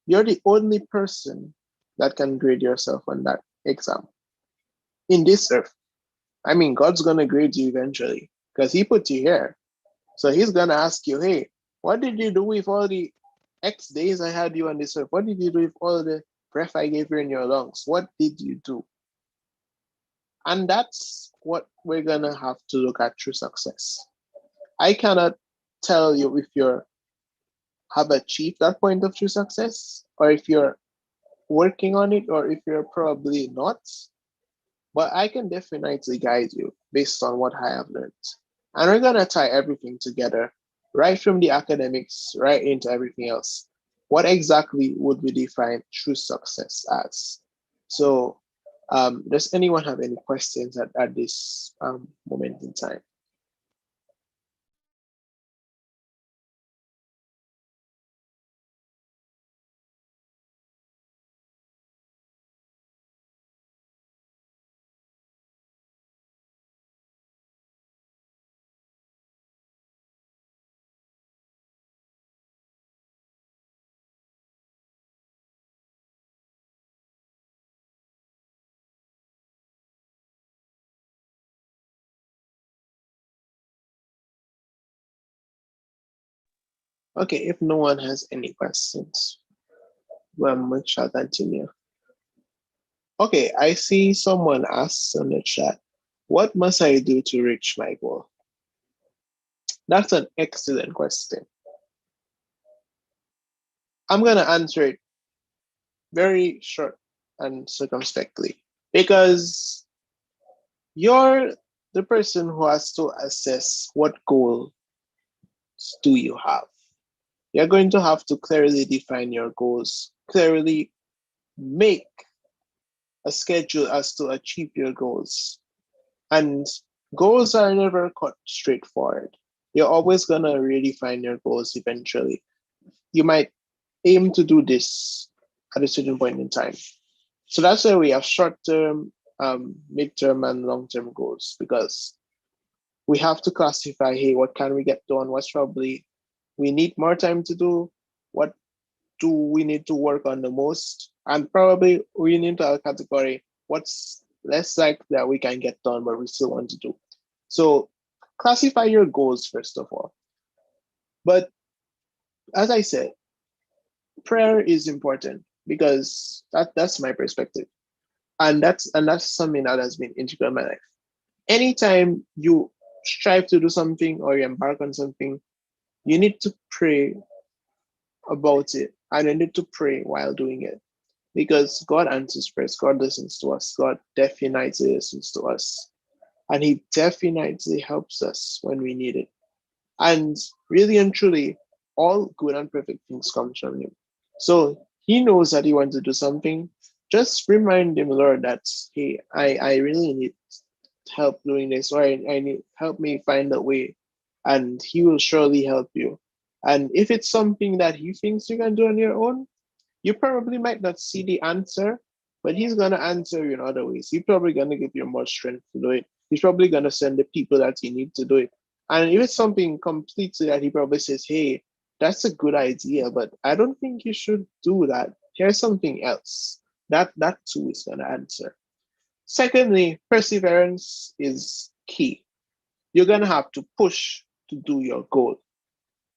You're the only person that can grade yourself on that exam in this earth. I mean, God's going to grade you eventually because He put you here. So He's going to ask you, hey, what did you do with all the X days I had you on this earth? What did you do with all the breath I gave you in your lungs? What did you do? And that's what we're going to have to look at through success. I cannot tell you if you have achieved that point of true success or if you're working on it or if you're probably not. But I can definitely guide you based on what I have learned. And we're going to tie everything together, right from the academics, right into everything else. What exactly would we define true success as? So, does anyone have any questions at this moment in time? Okay, if no one has any questions, we shall continue. Okay, I see someone asks on the chat, what must I do to reach my goal? That's an excellent question. I'm going to answer it very short and circumspectly because you're the person who has to assess what goals do you have. You're going to have to clearly define your goals, clearly make a schedule as to achieve your goals. And goals are never cut straightforward. You're always going to redefine your goals eventually. You might aim to do this at a certain point in time. So that's why we have short term, mid-term, and long-term goals because we have to classify, hey, what can we get done? What's probably we need more time to do? What do we need to work on the most? And probably we need to have a category, what's less likely that we can get done, but we still want to do. So classify your goals first of all. But as I said, prayer is important because that's my perspective. And that's something that has been integral in my life. Anytime you strive to do something or you embark on something, you need to pray about it and you need to pray while doing it because God answers prayers. God listens to us. God definitely listens to us. And He definitely helps us when we need it. And really and truly, all good and perfect things come from Him. So He knows that you want to do something. Just remind Him, Lord, that, hey, I really need help doing this, or I need help me find a way. And He will surely help you. And if it's something that He thinks you can do on your own, you probably might not see the answer, but He's going to answer you in other ways. He's probably going to give you more strength to do it. He's probably going to send the people that you need to do it. And if it's something completely that He probably says, hey, that's a good idea, but I don't think you should do that. Here's something else. That too is going to answer. Secondly, perseverance is key. You're going to have to push to do your goal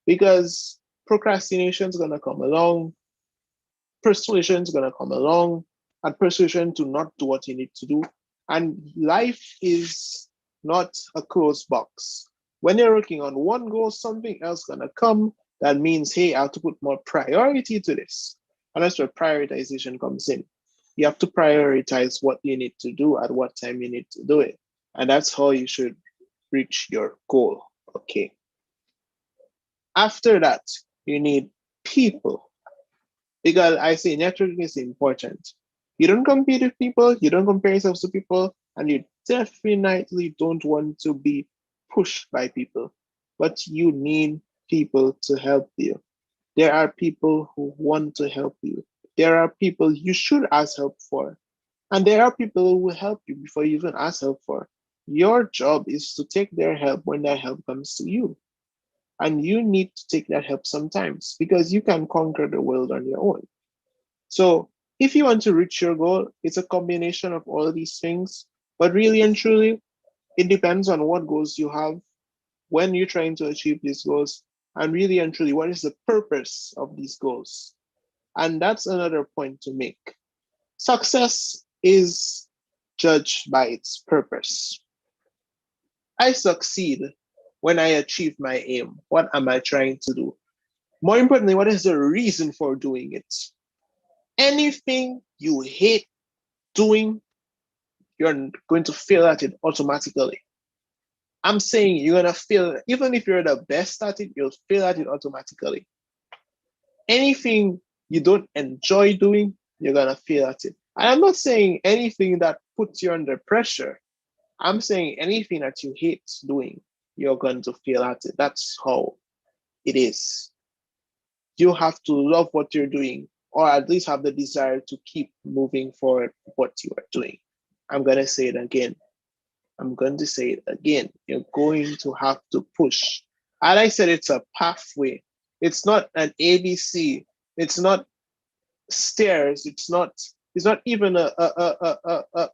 because procrastination is going to come along, persuasion is going to come along, and persuasion to not do what you need to do. And life is not a closed box. When you're working on one goal, something else going to come that means, hey, I have to put more priority to this. And that's where prioritization comes in. You have to prioritize what you need to do at what time you need to do it. And that's how you should reach your goal. Okay. After that, you need people. Because I say networking is important. You don't compete with people, you don't compare yourselves to people, and you definitely don't want to be pushed by people. But you need people to help you. There are people who want to help you. There are people you should ask help for. And there are people who will help you before you even ask help for. Your job is to take their help when that help comes to you. And you need to take that help sometimes because you can conquer the world on your own. So if you want to reach your goal, it's a combination of all of these things. But really and truly, it depends on what goals you have, when you're trying to achieve these goals, and really and truly, what is the purpose of these goals? And that's another point to make. Success is judged by its purpose. I succeed when I achieve my aim. What am I trying to do? More importantly, what is the reason for doing it? Anything you hate doing, you're going to fail at it automatically. I'm saying you're going to fail, even if you're the best at it, you'll fail at it automatically. Anything you don't enjoy doing, you're going to fail at it. And I'm not saying anything that puts you under pressure. I'm saying anything that you hate doing, you're going to fail at it. That's how it is. You have to love what you're doing, or at least have the desire to keep moving forward with what you are doing. I'm going to say it again. I'm going to say it again. You're going to have to push. And I said it's a pathway. It's not an ABC. It's not stairs. It's not even a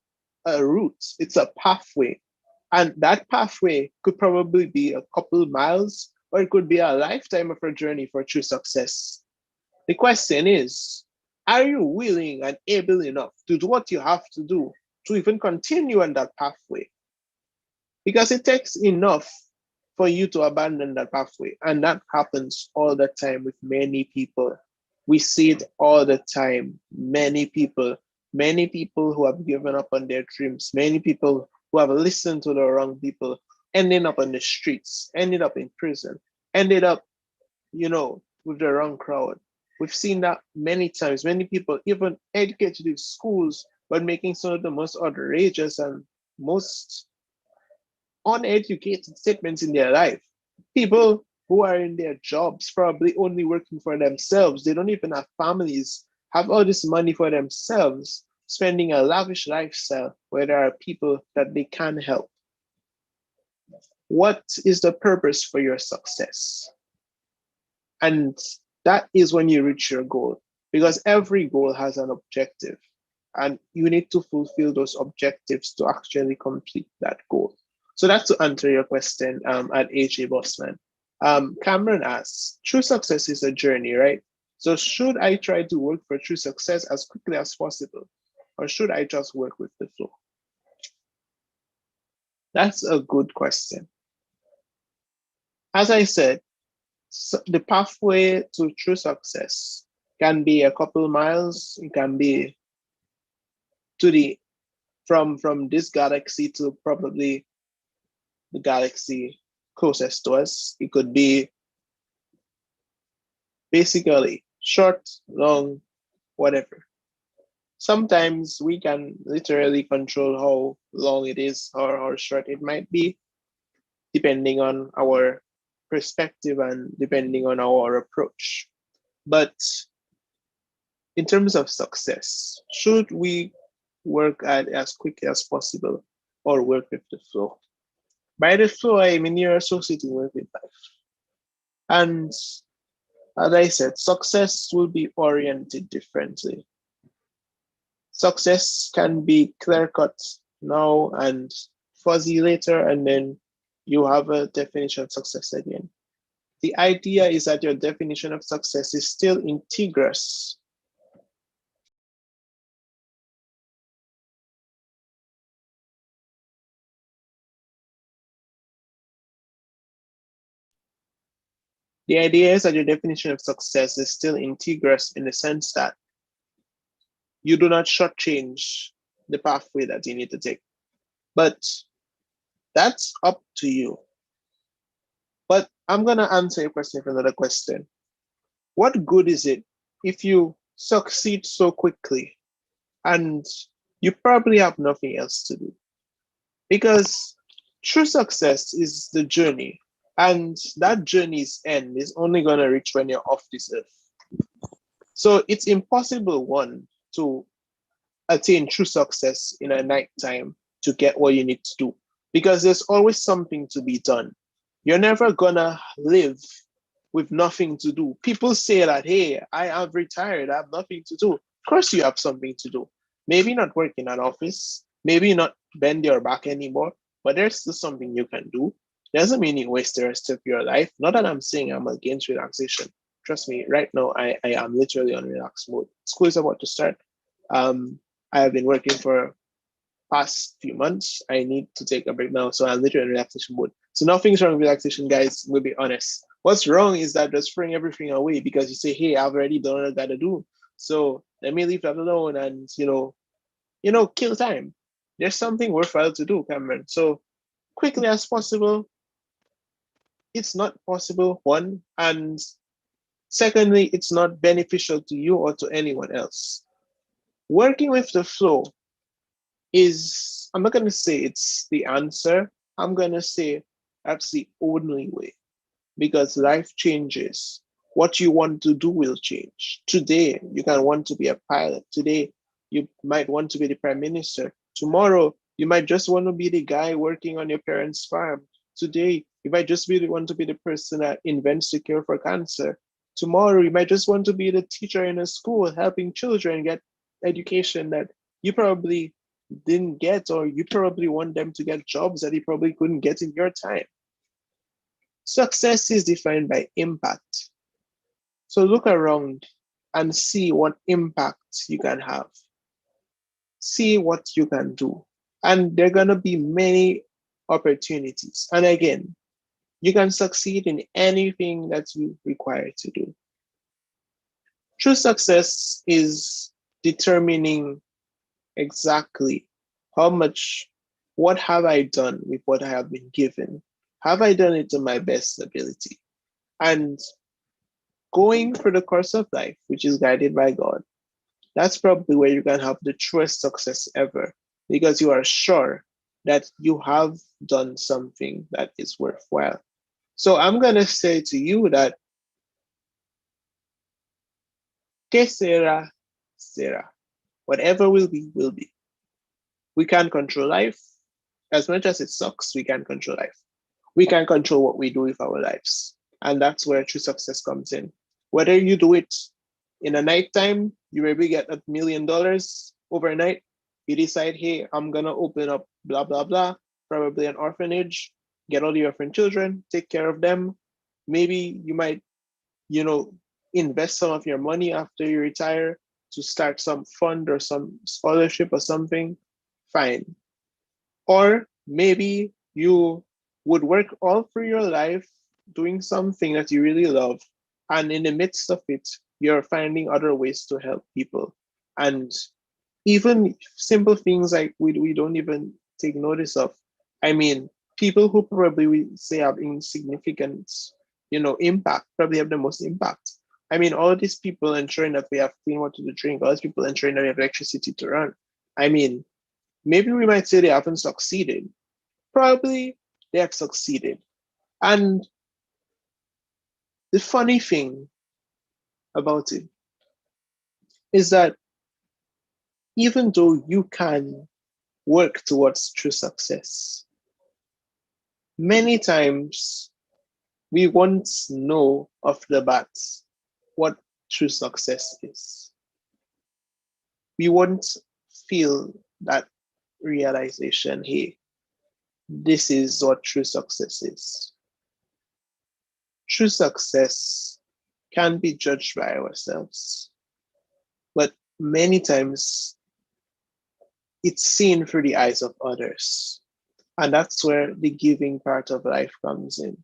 route. It's a pathway. And that pathway could probably be a couple miles, or it could be a lifetime of a journey for true success. The question is, are you willing and able enough to do what you have to do to even continue on that pathway? Because it takes enough for you to abandon that pathway. And that happens all the time with many people. We see it all the time. Many people who have given up on their dreams, many people who have listened to the wrong people, ending up on the streets, ended up in prison, ended up, with the wrong crowd. We've seen that many times. Many people, even educated in schools, but making some of the most outrageous and most uneducated statements in their life. People who are in their jobs, probably only working for themselves. They don't even have families, have all this money for themselves, spending a lavish lifestyle where there are people that they can help. What is the purpose for your success? And that is when you reach your goal, because every goal has an objective, and you need to fulfill those objectives to actually complete that goal. So that's to answer your question at AJ Bossman. Cameron asks, true success is a journey, right? So should I try to work for true success as quickly as possible, or should I just work with the flow? That's a good question. As I said, the pathway to true success can be a couple miles. It can be to the from this galaxy to probably the galaxy closest to us. It could be basically short, long, whatever. Sometimes we can literally control how long it is or how short it might be, depending on our perspective and depending on our approach. But in terms of success, should we work at as quickly as possible or work with the flow? By the flow, I mean you're associating work with life. And as I said, success will be oriented differently. Success can be clear cut now and fuzzy later, and then you have a definition of success again. The idea is that your definition of success is still integrous. The idea is that your definition of success is still integrous in the sense that you do not shortchange the pathway that you need to take. But that's up to you. But I'm going to answer your question with another question. What good is it if you succeed so quickly and you probably have nothing else to do? Because true success is the journey, and that journey's end is only going to reach when you're off this earth. So it's impossible, one, to attain true success in a nighttime to get what you need to do, because there's always something to be done. You're never gonna live with nothing to do. People say that, hey, I have retired, I have nothing to do. Of course you have something to do. Maybe not work in an office, maybe not bend your back anymore, but there's still something you can do. Doesn't mean you waste the rest of your life. Not that I'm saying I'm against relaxation. Trust me, right now I am literally on relaxed mode. School is about to start. I have been working for past few months. I need to take a break now, so I'm literally in relaxation mode. So nothing's wrong with relaxation, guys. We'll be honest. What's wrong is that just throwing everything away because you say, "Hey, I've already done what I gotta do, so let me leave that alone," and kill time. There's something worthwhile to do, Cameron. So quickly as possible. It's not possible, one, and secondly, it's not beneficial to you or to anyone else. Working with the flow is, I'm not going to say it's the answer. I'm going to say that's the only way, because life changes. What you want to do will change. Today, you can want to be a pilot. Today, you might want to be the prime minister. Tomorrow, you might just want to be the guy working on your parents' farm. Today, you might just want to be the person that invents the cure for cancer. Tomorrow, you might just want to be the teacher in a school helping children get education that you probably didn't get, or you probably want them to get jobs that you probably couldn't get in your time. Success is defined by impact. So look around and see what impact you can have. See what you can do. And there are going to be many opportunities. And again, you can succeed in anything that you require to do. True success is determining exactly how much, what have I done with what I have been given? Have I done it to my best ability? And going through the course of life, which is guided by God, that's probably where you can have the truest success ever because you are sure that you have done something that is worthwhile. So I'm going to say to you that que sera, sera. Whatever will be, will be. We can't control life. As much as it sucks, we can't control life. We can control what we do with our lives. And that's where true success comes in. Whether you do it in a nighttime, you maybe get $1 million overnight. You decide, hey, I'm going to open up blah, blah, blah, probably an orphanage, get all the orphan children, take care of them. Maybe you might, you know, invest some of your money after you retire to start some fund or some scholarship or something. Fine. Or maybe you would work all through your life doing something that you really love. And in the midst of it, you're finding other ways to help people. And even simple things like we don't even take notice of. I mean, people who probably we say have insignificant, impact, probably have the most impact. I mean, all these people ensuring that we have clean water to drink, all these people ensuring that we have electricity to run. I mean, maybe we might say they haven't succeeded. Probably they have succeeded. And the funny thing about it is that even though you can work towards true success, many times we won't know off the bat what true success is. We won't feel that realization, hey, this is what true success is. True success can be judged by ourselves, but many times it's seen through the eyes of others. And that's where the giving part of life comes in.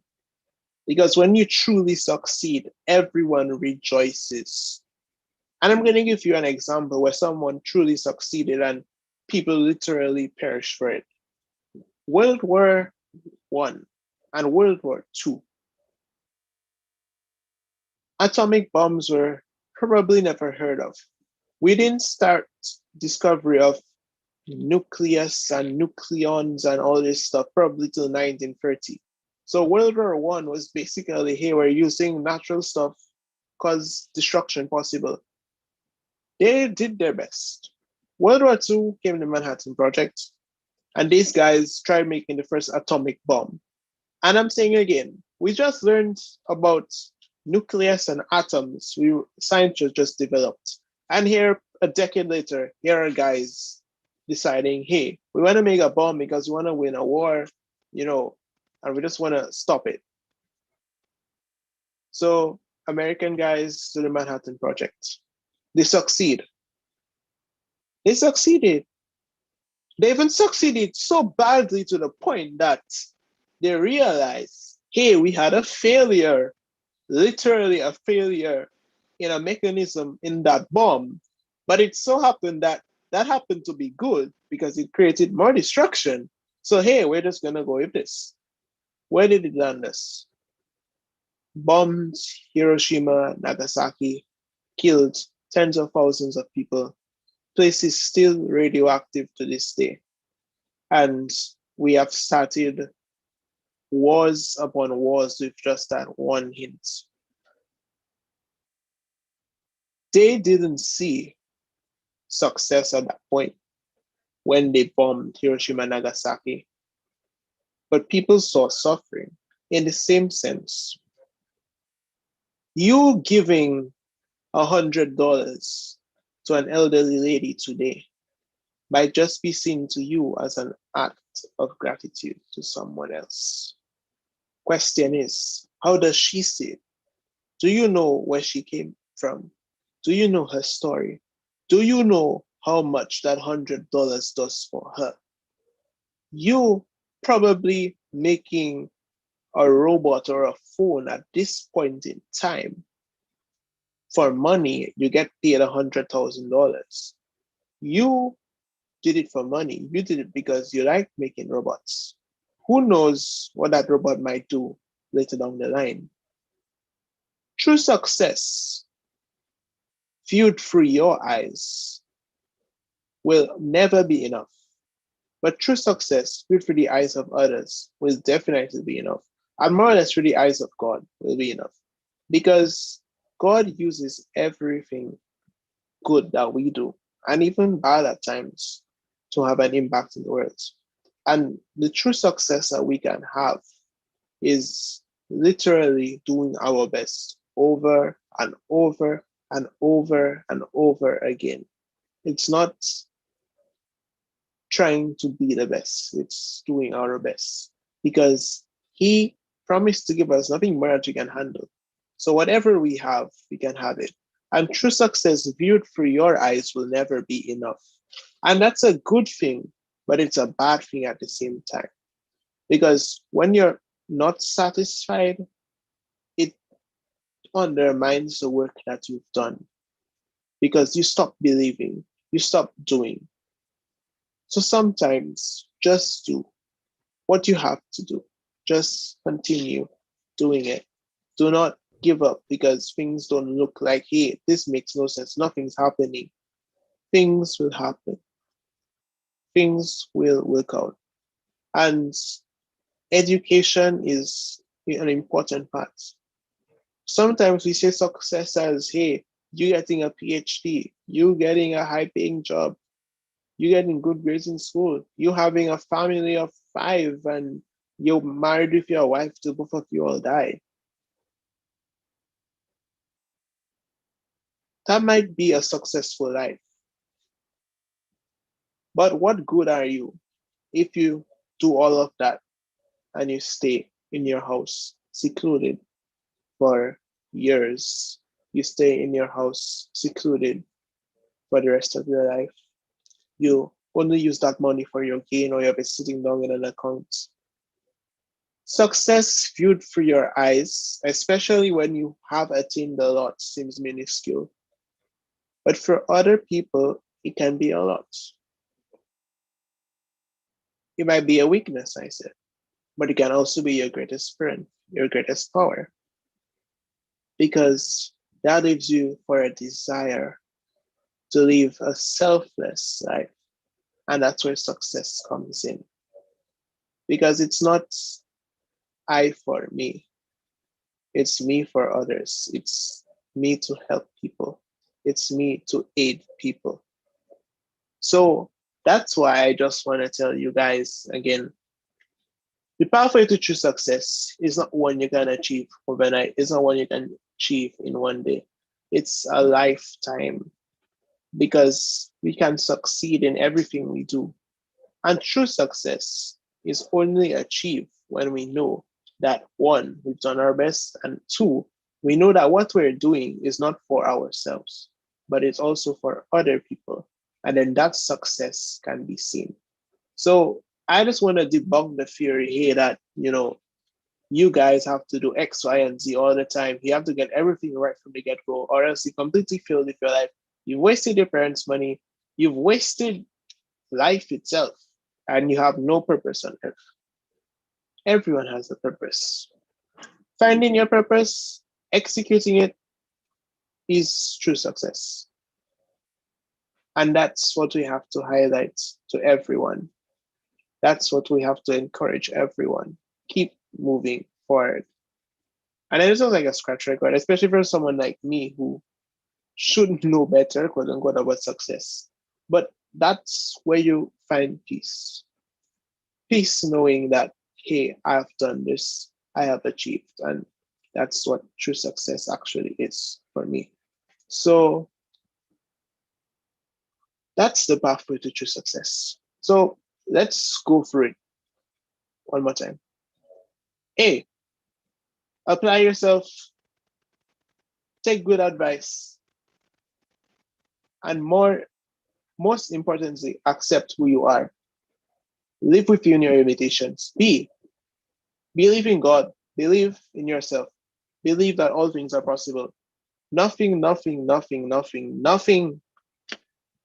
Because when you truly succeed, everyone rejoices. And I'm going to give you an example where someone truly succeeded and people literally perished for it. World War One and World War Two. Atomic bombs were probably never heard of. We didn't start discovery of nucleus and nucleons and all this stuff probably till 1930. So World War One was basically, hey, we're using natural stuff cause destruction possible. They did their best. World War Two came the Manhattan Project, and these guys tried making the first atomic bomb. And I'm saying again, we just learned about nucleus and atoms. Science just developed. And here, a decade later, here are guys deciding, hey, we want to make a bomb because we want to win a war, and we just want to stop it. So American guys do the Manhattan Project. They succeed. They succeeded. They even succeeded so badly to the point that they realized, hey, we had a failure, literally a failure in a mechanism in that bomb. But it so happened that happened to be good because it created more destruction. So, hey, we're just going to go with this. Where did it land us? Bombed Hiroshima, Nagasaki, killed tens of thousands of people. Place is still radioactive to this day. And we have started wars upon wars with just that one hint. They didn't see success at that point when they bombed Hiroshima and Nagasaki. But people saw suffering in the same sense. You giving $100 to an elderly lady today might just be seen to you as an act of gratitude to someone else. Question is, how does she see it? Do you know where she came from? Do you know her story? Do you know how much that $100 does for her? You probably making a robot or a phone at this point in time for money, you get paid $100,000. You did it for money. You did it because you like making robots. Who knows what that robot might do later down the line? True success, viewed through your eyes, will never be enough. But true success, viewed through the eyes of others, will definitely be enough. And more or less through the eyes of God will be enough. Because God uses everything good that we do, and even bad at times, to have an impact in the world. And the true success that we can have is literally doing our best over and over and over and over again. It's not trying to be the best, it's doing our best because He promised to give us nothing more than we can handle. So, whatever we have, we can have it. And true success viewed through your eyes will never be enough. And that's a good thing, but it's a bad thing at the same time. Because when you're not satisfied, it undermines the work that you've done because you stop believing, you stop doing. So sometimes just do what you have to do. Just continue doing it. Do not give up because things don't look like, hey, this makes no sense. Nothing's happening. Things will happen. Things will work out. And education is an important part. Sometimes we say success as, hey, you getting a PhD, you getting a high paying job, you getting good grades in school, you having a family of 5, and you're married with your wife till both of you all die. That might be a successful life. But what good are you if you do all of that and you stay in your house secluded for years? You stay in your house secluded for the rest of your life. You only use that money for your gain, or you're sitting down in an account. Success viewed through your eyes, especially when you have attained a lot, seems minuscule. But for other people, it can be a lot. It might be a weakness, I said, but it can also be your greatest strength, your greatest power, because that leaves you for a desire to live a selfless life. And that's where success comes in. Because it's not I for me, it's me for others. It's me to help people. It's me to aid people. So that's why I just want to tell you guys again, the pathway to true success is not one you can achieve overnight. It's not one you can achieve in one day. It's a lifetime because we can succeed in everything we do. And true success is only achieved when we know that one, we've done our best, and two, we know that what we're doing is not for ourselves, but it's also for other people. And then that success can be seen. So I just want to debunk the theory here that, you guys have to do X, Y, and Z all the time. You have to get everything right from the get go, or else you completely fail with your life. You've wasted your parents' money, you've wasted life itself, and you have no purpose on earth. Everyone has a purpose. Finding your purpose, executing it is true success. And that's what we have to highlight to everyone. That's what we have to encourage everyone. Keep moving forward. And it sounds like a scratch record, especially for someone like me who should know better, quote unquote, about success. But that's where you find peace. Peace knowing that, hey, I've done this, I have achieved. And that's what true success actually is for me. So that's the pathway to true success. So let's go through it one more time. A, Apply yourself, take good advice, and most importantly, accept who you are. Live within your limitations. Believe in God. Believe in yourself. Believe that all things are possible. Nothing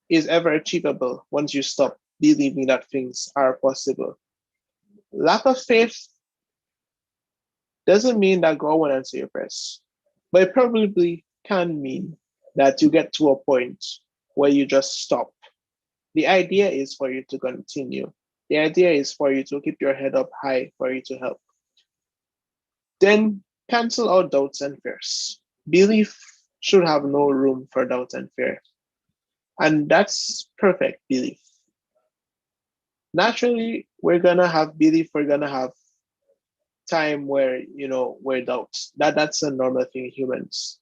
is ever achievable once you stop believing that things are possible. Lack of faith doesn't mean that God won't answer your prayers, but it probably can mean that you get to a point where you just stop. The idea is for you to continue. The idea is for you to keep your head up high, for you to help. Then cancel out doubts and fears. Belief should have no room for doubt and fear. And that's perfect belief. Naturally, we're gonna have belief, we're gonna have time where where doubts. That's a normal thing in humans.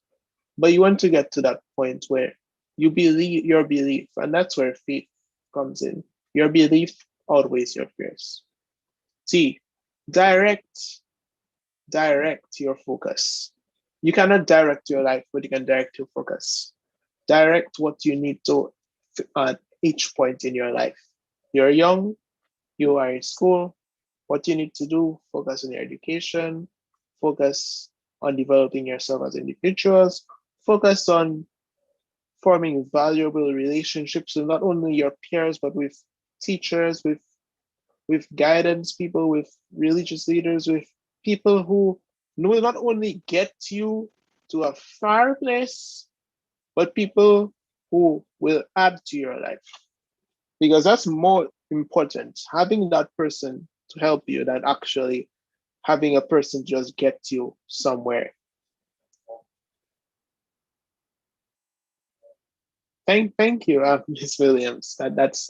But you want to get to that point where you believe your belief, and that's where faith comes in. Your belief outweighs your fears. See, direct direct your focus. You cannot direct your life, but you can direct your focus. Direct what you need to at each point in your life. You're young, you are in school. What you need to do, focus on your education, focus on developing yourself as individuals, focus on forming valuable relationships with not only your peers, but with teachers, with guidance people, with religious leaders, with people who will not only get you to a far place, but people who will add to your life. Because that's more important, having that person to help you than actually having a person just get you somewhere. Thank you, Ms. Williams. That's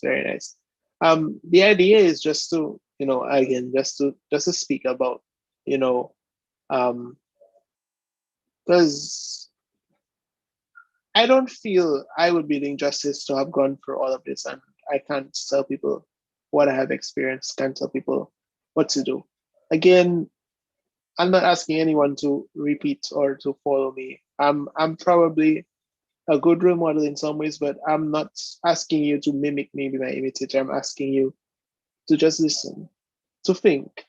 very nice. The idea is just to again just to speak about you know because I don't feel I would be doing justice to have gone through all of this, and I can't tell people what I have experienced. Can't tell people what to do. Again, I'm not asking anyone to repeat or to follow me. I'm probably a good role model in some ways, but I'm not asking you to mimic me, be my imitator. I'm asking you to just listen, to think,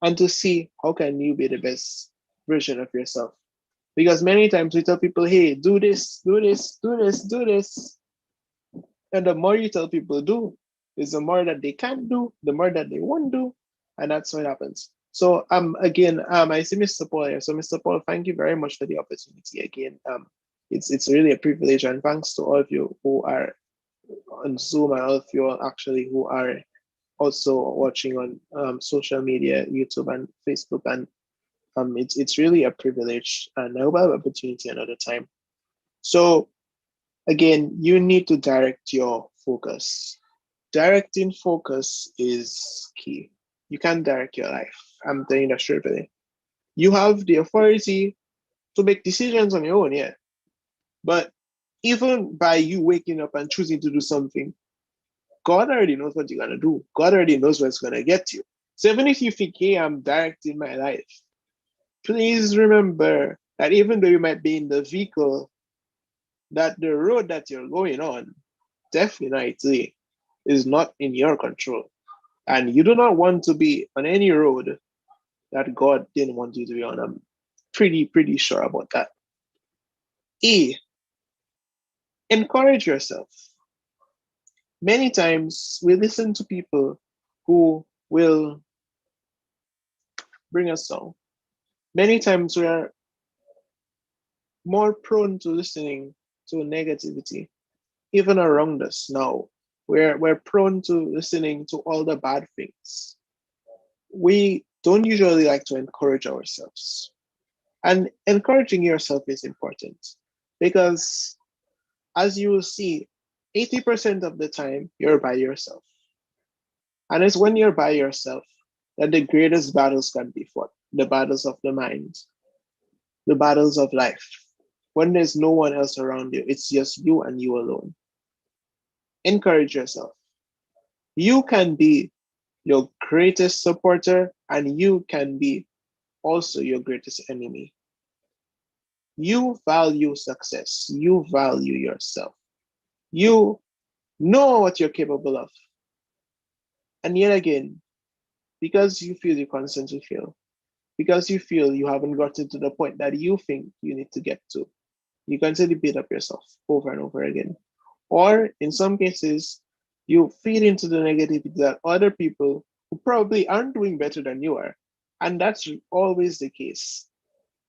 and to see how can you be the best version of yourself. Because many times we tell people, hey, do this, do this, do this, do this. And the more you tell people do, is the more that they can do, the more that they won't do. And that's what happens. So again, I see Mr. Paul here. So Mr. Paul, thank you very much for the opportunity again. It's really a privilege, and thanks to all of you who are on Zoom and all of you all actually who are also watching on social media, YouTube and Facebook. And it's really a privilege, and I hope I have opportunity another time. So again, you need to direct your focus. Directing focus is key. You can't direct your life. I'm telling you that straightly. You have the authority to make decisions on your own, yeah. But even by you waking up and choosing to do something, God already knows what you're gonna do. God already knows what's gonna get you. So even if you think, hey, I'm directing my life, please remember that even though you might be in the vehicle, that the road that you're going on definitely is not in your control. And you do not want to be on any road that God didn't want you to be on. I'm pretty sure about that. E, encourage yourself. Many times we listen to people who will bring us down. Many times we are more prone to listening to negativity, even around us now. We're prone to listening to all the bad things. We don't usually like to encourage ourselves. And encouraging yourself is important because, as you will see, 80% of the time you're by yourself. And it's when you're by yourself that the greatest battles can be fought, the battles of the mind, the battles of life. When there's no one else around you, it's just you and you alone. Encourage yourself. You can be your greatest supporter, and you can be also your greatest enemy. You value success. You value yourself. You know what you're capable of. And yet again, because you feel you constantly fail, because you feel you haven't gotten to the point that you think you need to get to, you constantly beat up yourself over and over again. Or in some cases, you feed into the negativity that other people who probably aren't doing better than you are. And that's always the case.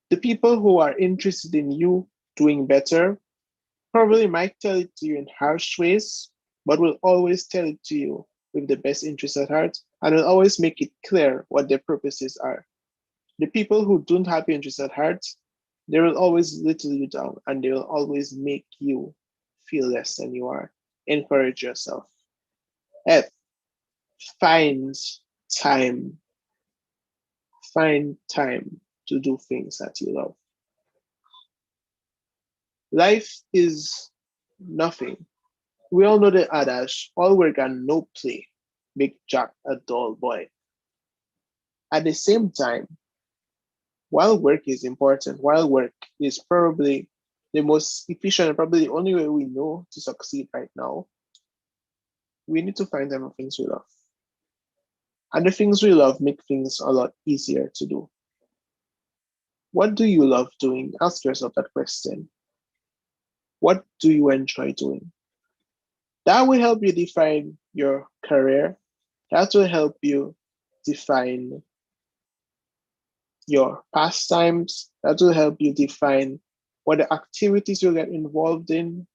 The people who are interested in you doing better probably might tell it to you in harsh ways, but will always tell it to you with the best interest at heart and will always make it clear what their purposes are. The people who don't have your interest at heart, they will always little you down and they will always make you feel less than you are. Encourage yourself. F, find time. Find time to do things that you love. Life is nothing. We all know the adage, all work and no play make Jack a dull boy. At the same time, while work is important, while work is probably the most efficient and probably the only way we know to succeed right now, we need to find time for things we love. And the things we love make things a lot easier to do. What do you love doing? Ask yourself that question. What do you enjoy doing? That will help you define your career. That will help you define your pastimes. That will help you define what the activities you get involved in.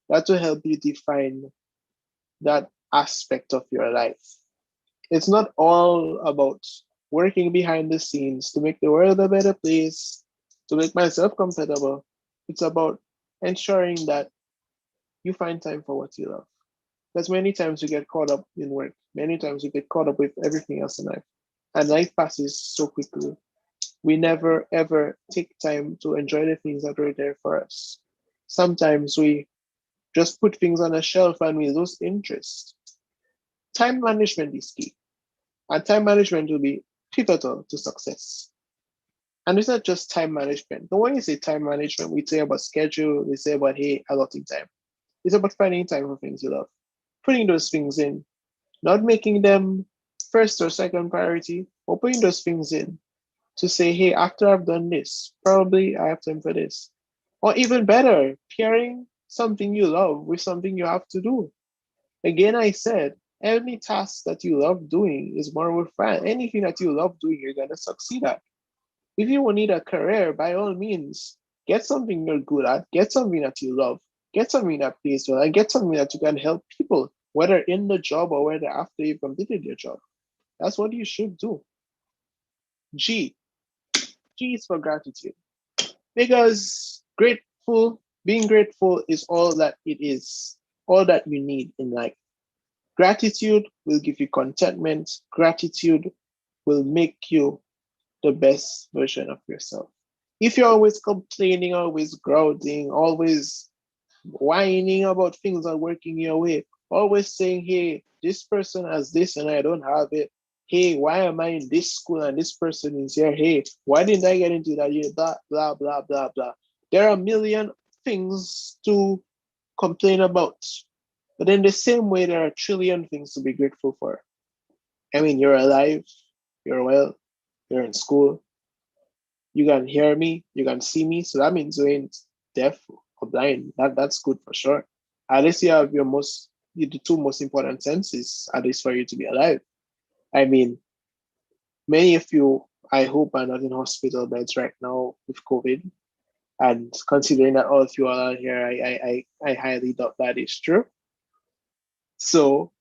That will help you define that aspect of your life. It's not all about working behind the scenes to make the world a better place, to make myself comfortable. It's about ensuring that you find time for what you love. Because many times we get caught up in work, many times we get caught up with everything else in life, and life passes so quickly. We never ever take time to enjoy the things that are there for us. Sometimes we just put things on a shelf and we lose interest. Time management is key, and time management will be pivotal to success. And it's not just time management. But when you say time management, we say about schedule, we say about, hey, allotting time. It's about finding time for things you love, putting those things in, not making them first or second priority, but putting those things in to say, hey, after I've done this, probably I have time for this. Or even better, pairing something you love with something you have to do. Again, I said, any task that you love doing is more worthwhile. Anything that you love doing, you're going to succeed at. If you need a career, by all means, get something you're good at, get something that you love, get something that pays well, and get something that you can help people, whether in the job or whether after you've completed your job. That's what you should do. G. G is for gratitude. Because being grateful is all that it is, all that you need in life. Gratitude will give you contentment. Gratitude will make you the best version of yourself. If you're always complaining, always growling, always whining about things not working your way, always saying, hey, this person has this and I don't have it. Hey, why am I in this school and this person is here? Hey, why didn't I get into that year? Blah, blah, blah, blah, blah. There are a million things to complain about. But in the same way, there are a trillion things to be grateful for. I mean, you're alive, you're well, you're in school, you can hear me, you can see me. So that means you ain't deaf or blind. That's good for sure. At least you have the two most important senses, at least for you to be alive. I mean, many of you, I hope, are not in hospital beds right now with COVID. And considering that all of you are here, I highly doubt that is true. So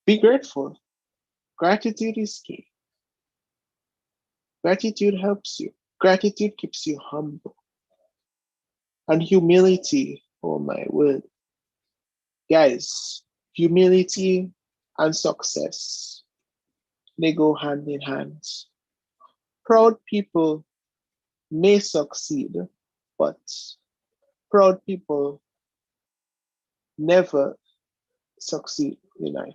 be grateful. Gratitude is key. Gratitude helps you. Gratitude keeps you humble. And humility, oh my word. Guys, humility and success, they go hand in hand. Proud people may succeed, but proud people never succeed in life.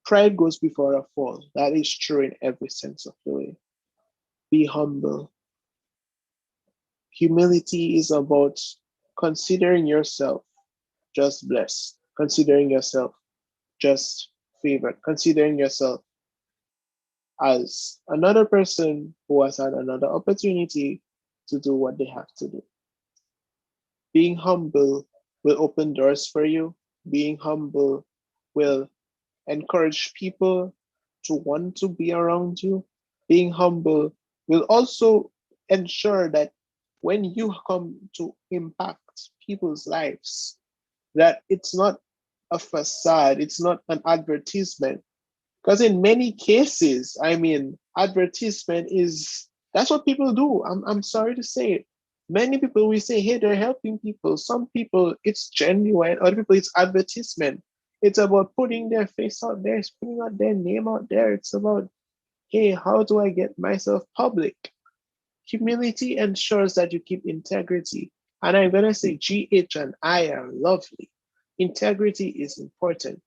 Pride goes before a fall. That is true in every sense of the way. Be humble. Humility is about considering yourself just blessed, considering yourself just favored, considering yourself as another person who has had another opportunity to do what they have to do. Being humble will open doors for you. Being humble will encourage people to want to be around you. Being humble will also ensure that when you come to impact people's lives, that it's not a facade, it's not an advertisement. Because in many cases, I mean, advertisement is that's what people do. I'm sorry to say it. Many people we say, hey, they're helping people. Some people it's genuine, other people it's advertisement. It's about putting their face out there, it's putting out their name out there. It's about, hey, how do I get myself public? Humility ensures that you keep integrity. And I'm gonna say GH and I are lovely. Integrity is important.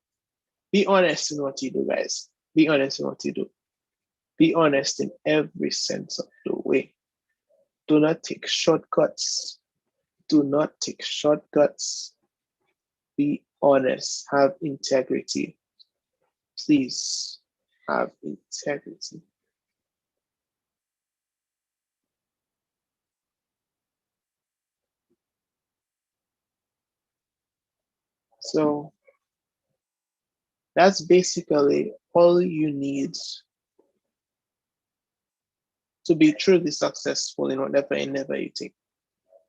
Be honest in what you do, guys. Be honest in what you do. Be honest in every sense of the way. Do not take shortcuts. Do not take shortcuts. Be honest. Have integrity. Please have integrity. So that's basically all you need to be truly successful in whatever endeavor you take.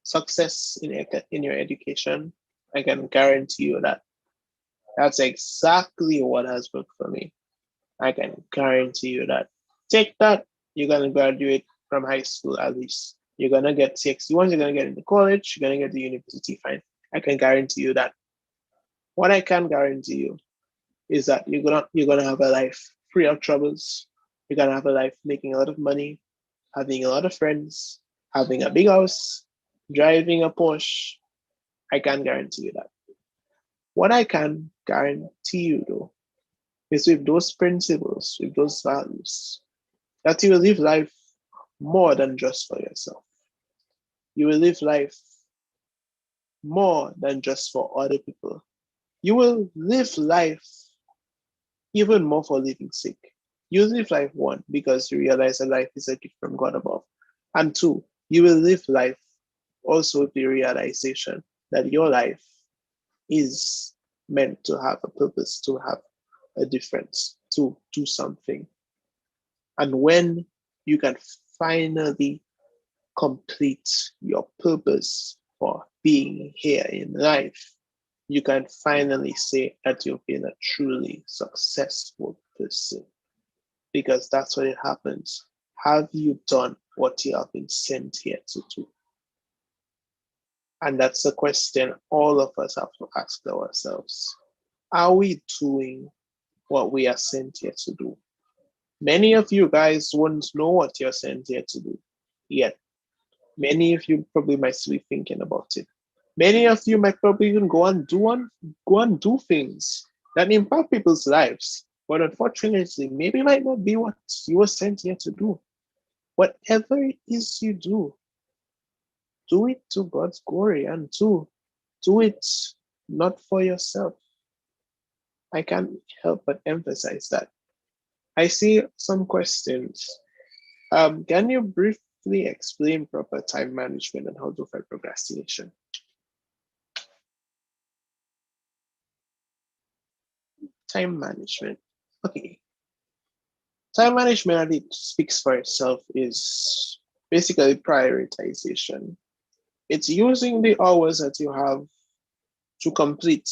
Success in your education, I can guarantee you that that's exactly what has worked for me. I can guarantee you that. Take that, you're gonna graduate from high school at least. You're gonna get 60. Once you're gonna get into college, you're gonna get to university fine. I can guarantee you that. What I can guarantee you is that you're gonna have a life free of troubles. You're gonna have a life making a lot of money, having a lot of friends, having a big house, driving a Porsche. I can guarantee you that. What I can guarantee you though is with those principles, with those values, that you will live life more than just for yourself. You will live life more than just for other people. You will live life even more for living sake. You live life one, because you realize that life is a gift from God above. And two, you will live life also with the realization that your life is meant to have a purpose, to have a difference, to do something. And when you can finally complete your purpose for being here in life, you can finally say that you've been a truly successful person, because that's what it happens. Have you done what you have been sent here to do? And that's a question all of us have to ask ourselves. Are we doing what we are sent here to do? Many of you guys won't know what you're sent here to do yet. Many of you probably might still be thinking about it. Many of you might probably even go and do things that impact people's lives. But unfortunately, maybe it might not be what you were sent here to do. Whatever it is you do it to God's glory, and do it not for yourself. I can't help but emphasize that. I see some questions. Can you briefly explain proper time management and how to fight procrastination? Time management. Okay. Time management, as it speaks for itself, is basically prioritization. It's using the hours that you have to complete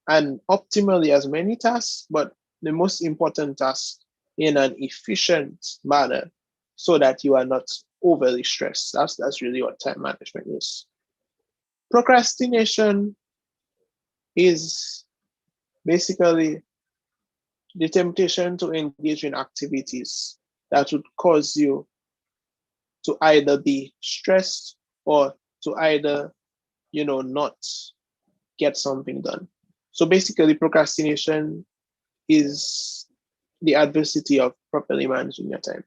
and optimally as many tasks, but the most important task in an efficient manner so that you are not overly stressed. That's really what time management is. Procrastination is basically the temptation to engage in activities that would cause you to either be stressed or to either, not get something done. So basically, procrastination is the adversity of properly managing your time.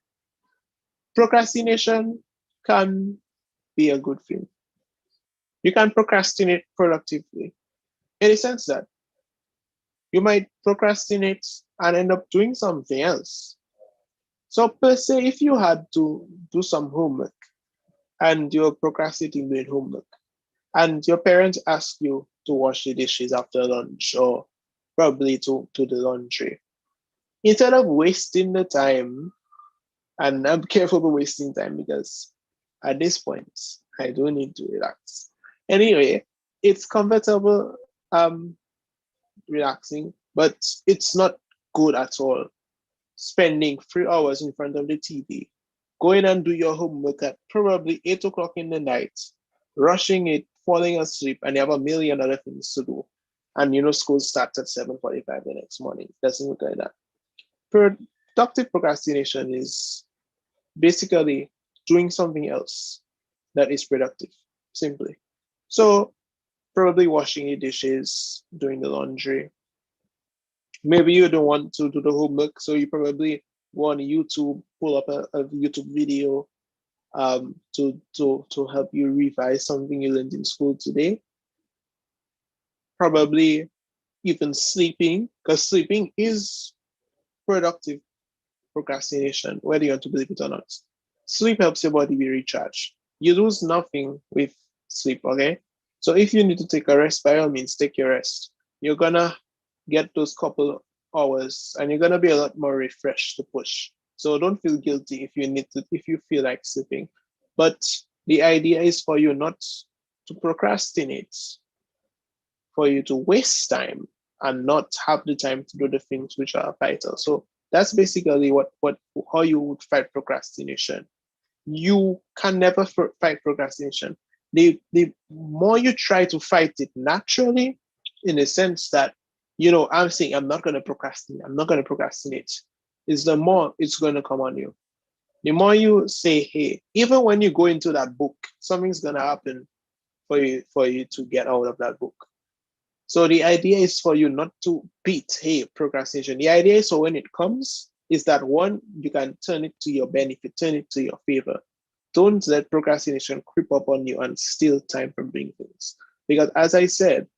procrastination can be a good thing. You can procrastinate productively in the sense that you might procrastinate and end up doing something else. So, per se, if you had to do some homework and you're procrastinating doing homework, and your parents ask you to wash the dishes after lunch or probably to do the laundry, instead of wasting the time, and I'm careful with wasting time because at this point, I do need to relax. Anyway, it's comfortable, relaxing, but it's not good at all. Spending 3 hours in front of the TV, going and do your homework at probably 8 o'clock in the night, rushing it, falling asleep, and you have a million other things to do. And school starts at 7:45 the next morning. It doesn't look like that. Productive procrastination is basically doing something else that is productive, simply. So probably washing the dishes, doing the laundry. Maybe you don't want to do the homework, so you probably go on YouTube, pull up a YouTube video to help you revise something you learned in school today. Probably even sleeping, because sleeping is productive procrastination, whether you want to believe it or not. Sleep helps your body be recharged. You lose nothing with sleep, okay? So if you need to take a rest, by all means, take your rest. You're gonna get those couple hours and you're gonna be a lot more refreshed to push. So don't feel guilty if you feel like sleeping. But the idea is for you not to procrastinate, for you to waste time and not have the time to do the things which are vital. So that's basically what how you would fight procrastination. You can never fight procrastination. The more you try to fight it naturally, in the sense that I'm saying I'm not going to procrastinate. I'm not going to procrastinate. Is the more it's going to come on you. The more you say, hey, even when you go into that book, something's going to happen for you to get out of that book. So the idea is for you not to beat, hey, procrastination. The idea is so when it comes, is that one, you can turn it to your benefit, turn it to your favor. Don't let procrastination creep up on you and steal time from doing things. Because as I said,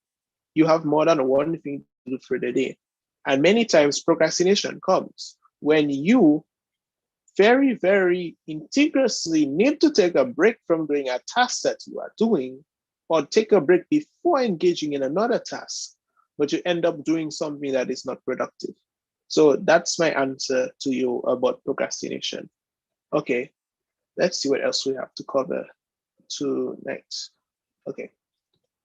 you have more than one thing to do for the day. And many times procrastination comes when you very, very integrously need to take a break from doing a task that you are doing, or take a break before engaging in another task, but you end up doing something that is not productive. So that's my answer to you about procrastination. Okay, let's see what else we have to cover tonight. Okay,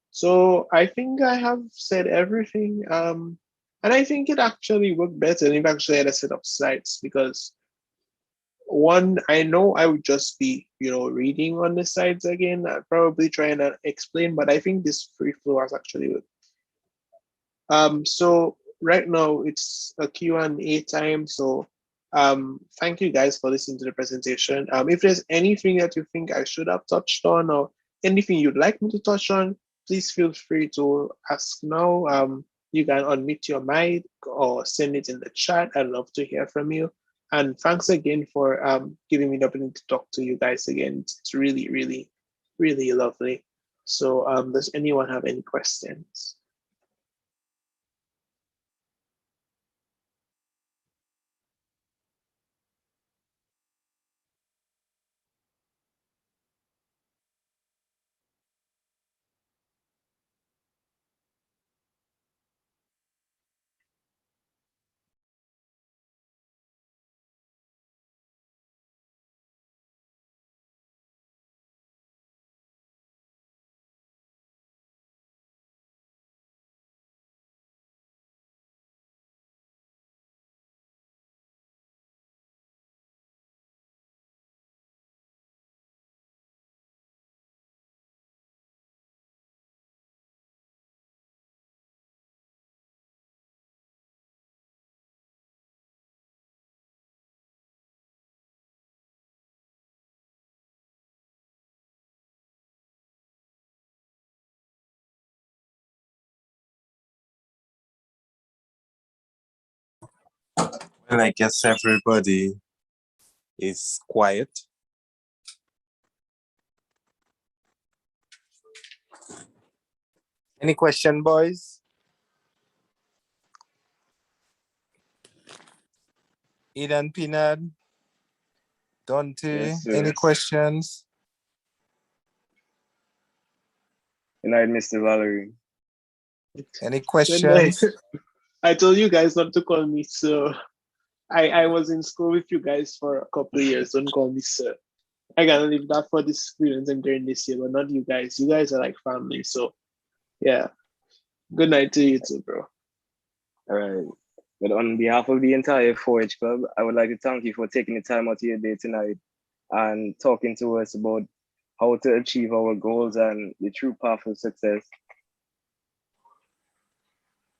so I think I have said everything. And I think it actually worked better if I actually had a set of slides, because one, I know I would just be, reading on the sides again, probably trying to explain, but I think this free flow has actually worked. So right now it's a Q&A time. So thank you guys for listening to the presentation. If there's anything that you think I should have touched on, or anything you'd like me to touch on, please feel free to ask now. You can unmute your mic or send it in the chat. I'd love to hear from you. And thanks again for giving me the opportunity to talk to you guys again. It's really, really, really lovely. So does anyone have any questions? Well, I guess everybody is quiet. Any question, boys? Eden Peanut, Dante, Yes, sir. any questions? Good night, Mr. Valerie. Any Good night. questions? I told you guys not to call me sir. I was in school with you guys for a couple of years. Don't call me sir. I gotta leave that for the students entering this year, but not you guys. You guys are like family. So yeah. Good night to you too, bro. All right. But on behalf of the entire 4-H Club, I would like to thank you for taking the time out of your day tonight and talking to us about how to achieve our goals and the true path of success.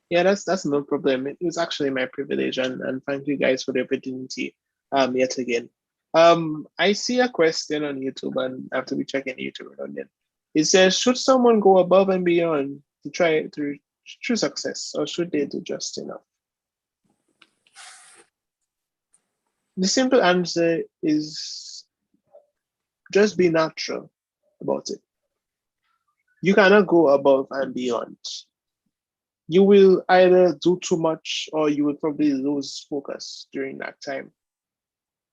Yeah, that's no problem. It was actually my privilege, and thank you guys for the opportunity. Yet again. I see a question on YouTube, and I have to be checking YouTube on it. It says, should someone go above and beyond to try to reach true success, or should they do just enough? The simple answer is just be natural about it. You cannot go above and beyond. You will either do too much or you will probably lose focus during that time.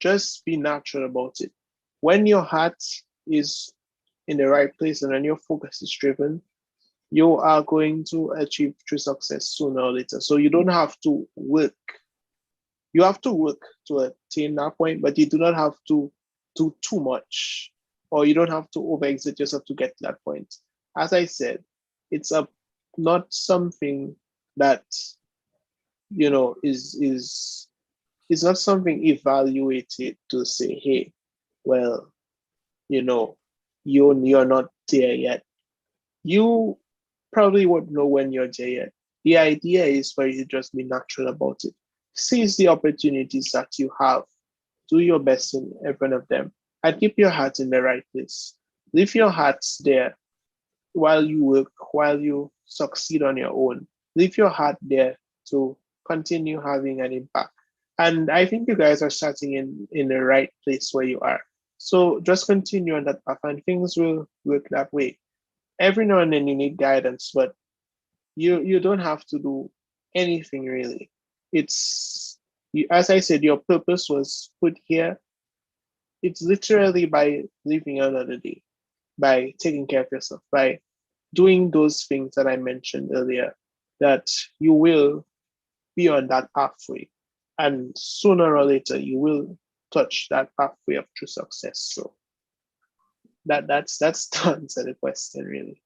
Just be natural about it. When your heart is in the right place and when your focus is driven, you are going to achieve true success sooner or later. So you don't have to work. You have to work to attain that point, but you do not have to do too much, or you don't have to overexert yourself to get to that point. As I said, it's not something that is it's not something evaluated to say, hey, well, you're not there yet. You probably won't know when you're there yet. The idea is for you to just be natural about it. Seize the opportunities that you have. Do your best in front of them and keep your heart in the right place. Leave your hearts there while you work, while you succeed on your own. Leave your heart there to continue having an impact. And I think you guys are starting in the right place where you are. So just continue on that path and things will work that way. Every now and then you need guidance, but you don't have to do anything really. It's as I said, your purpose was put here. It's literally by living another day, by taking care of yourself, by doing those things that I mentioned earlier, that you will be on that pathway. And sooner or later you will touch that pathway of true success. So that's to answer the question really.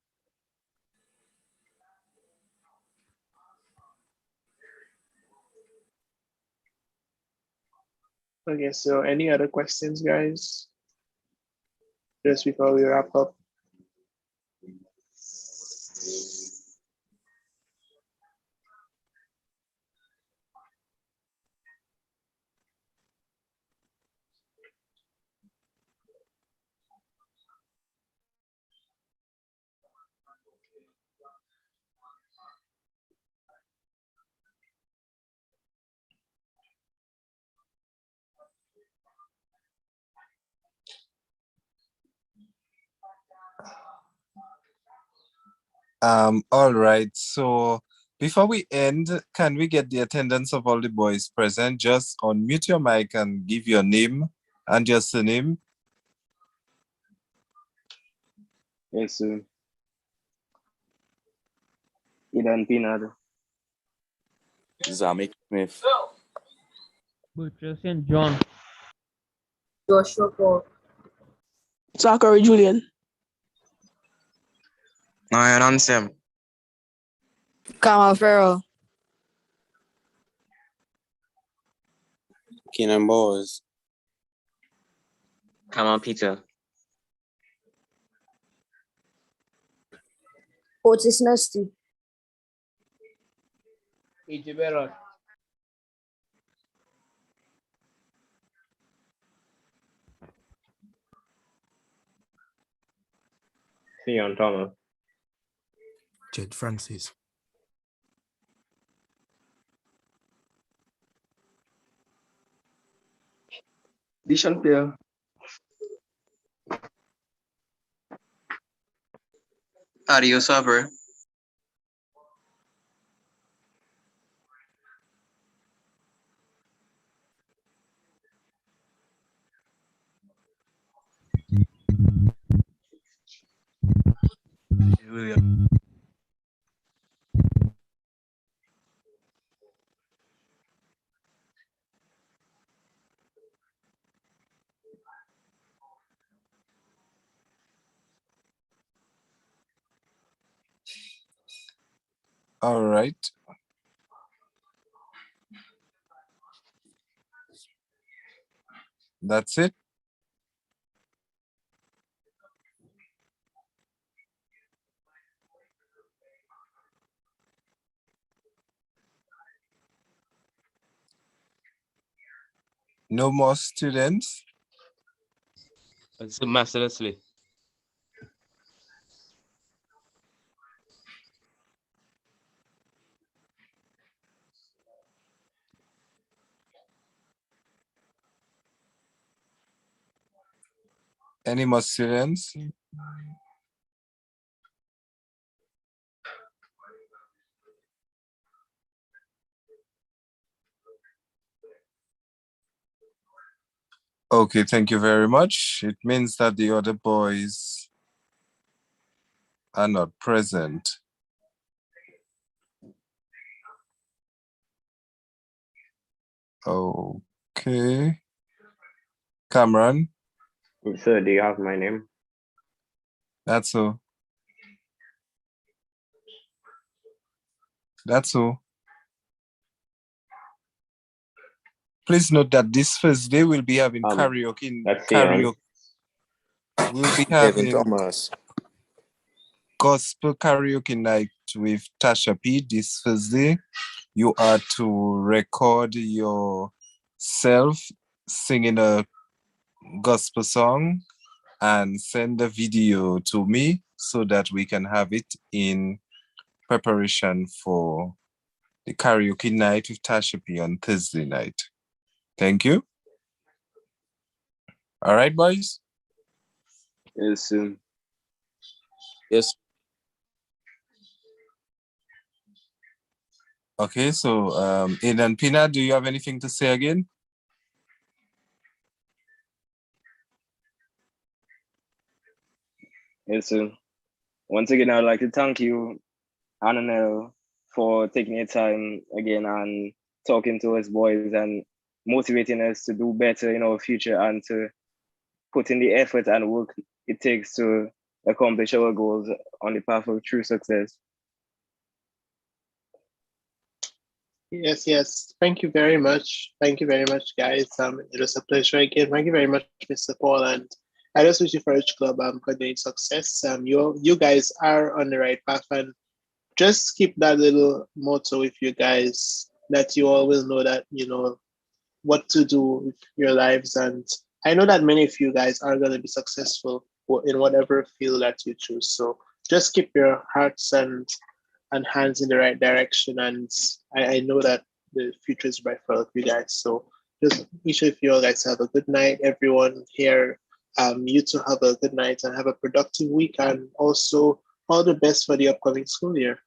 Okay, so any other questions, guys? Just before we wrap up. All right. So before we end, can we get the attendance of all the boys present? Just unmute your mic and give your name and your surname. Yes, sir. Eden Peanut. Zamek Smith. Butrosian John. Joshua Paul. Zachary Julian. Ryan Ansem. Kamal Farrell. Keenan Bowes. Kamal Peter. Otis Nesty. AJ Barrett. Theon Thomas. Jed Francis. Dishon Pierre. Adio Saber. William. All right. That's it. No more students? It's Master Leslie. Any more students? Okay, thank you very much. It means that the other boys are not present. Okay. Cameron? Sir, do you have my name? That's all. That's all. Please note that this Thursday we'll be having karaoke. That's Karaoke. We'll be Kevin having Thomas. gospel karaoke night with Tasha P this Thursday. You are to record yourself singing a gospel song and send the video to me so that we can have it in preparation for the karaoke night with Tasha P on Thursday night. Thank you. All right, boys? Yes, sir. Yes. Okay, so Aidan Pina, do you have anything to say again? Yes, sir. Once again, I'd like to thank you, Ananel, for taking your time again and talking to us boys and motivating us to do better in our future and to put in the effort and work it takes to accomplish our goals on the path of true success. Yes. Thank you very much. Thank you very much, guys. It was a pleasure again. Thank you very much, Mr. Paul, and I just wish you for each club continued success. You guys are on the right path, and just keep that little motto with you guys that you all will know that you know what to do with your lives. And I know that many of you guys are going to be successful in whatever field that you choose. So just keep your hearts and hands in the right direction. And I know that the future is bright for all of you guys. So just each of you guys have a good night. Everyone here, you two have a good night and have a productive week. And also all the best for the upcoming school year.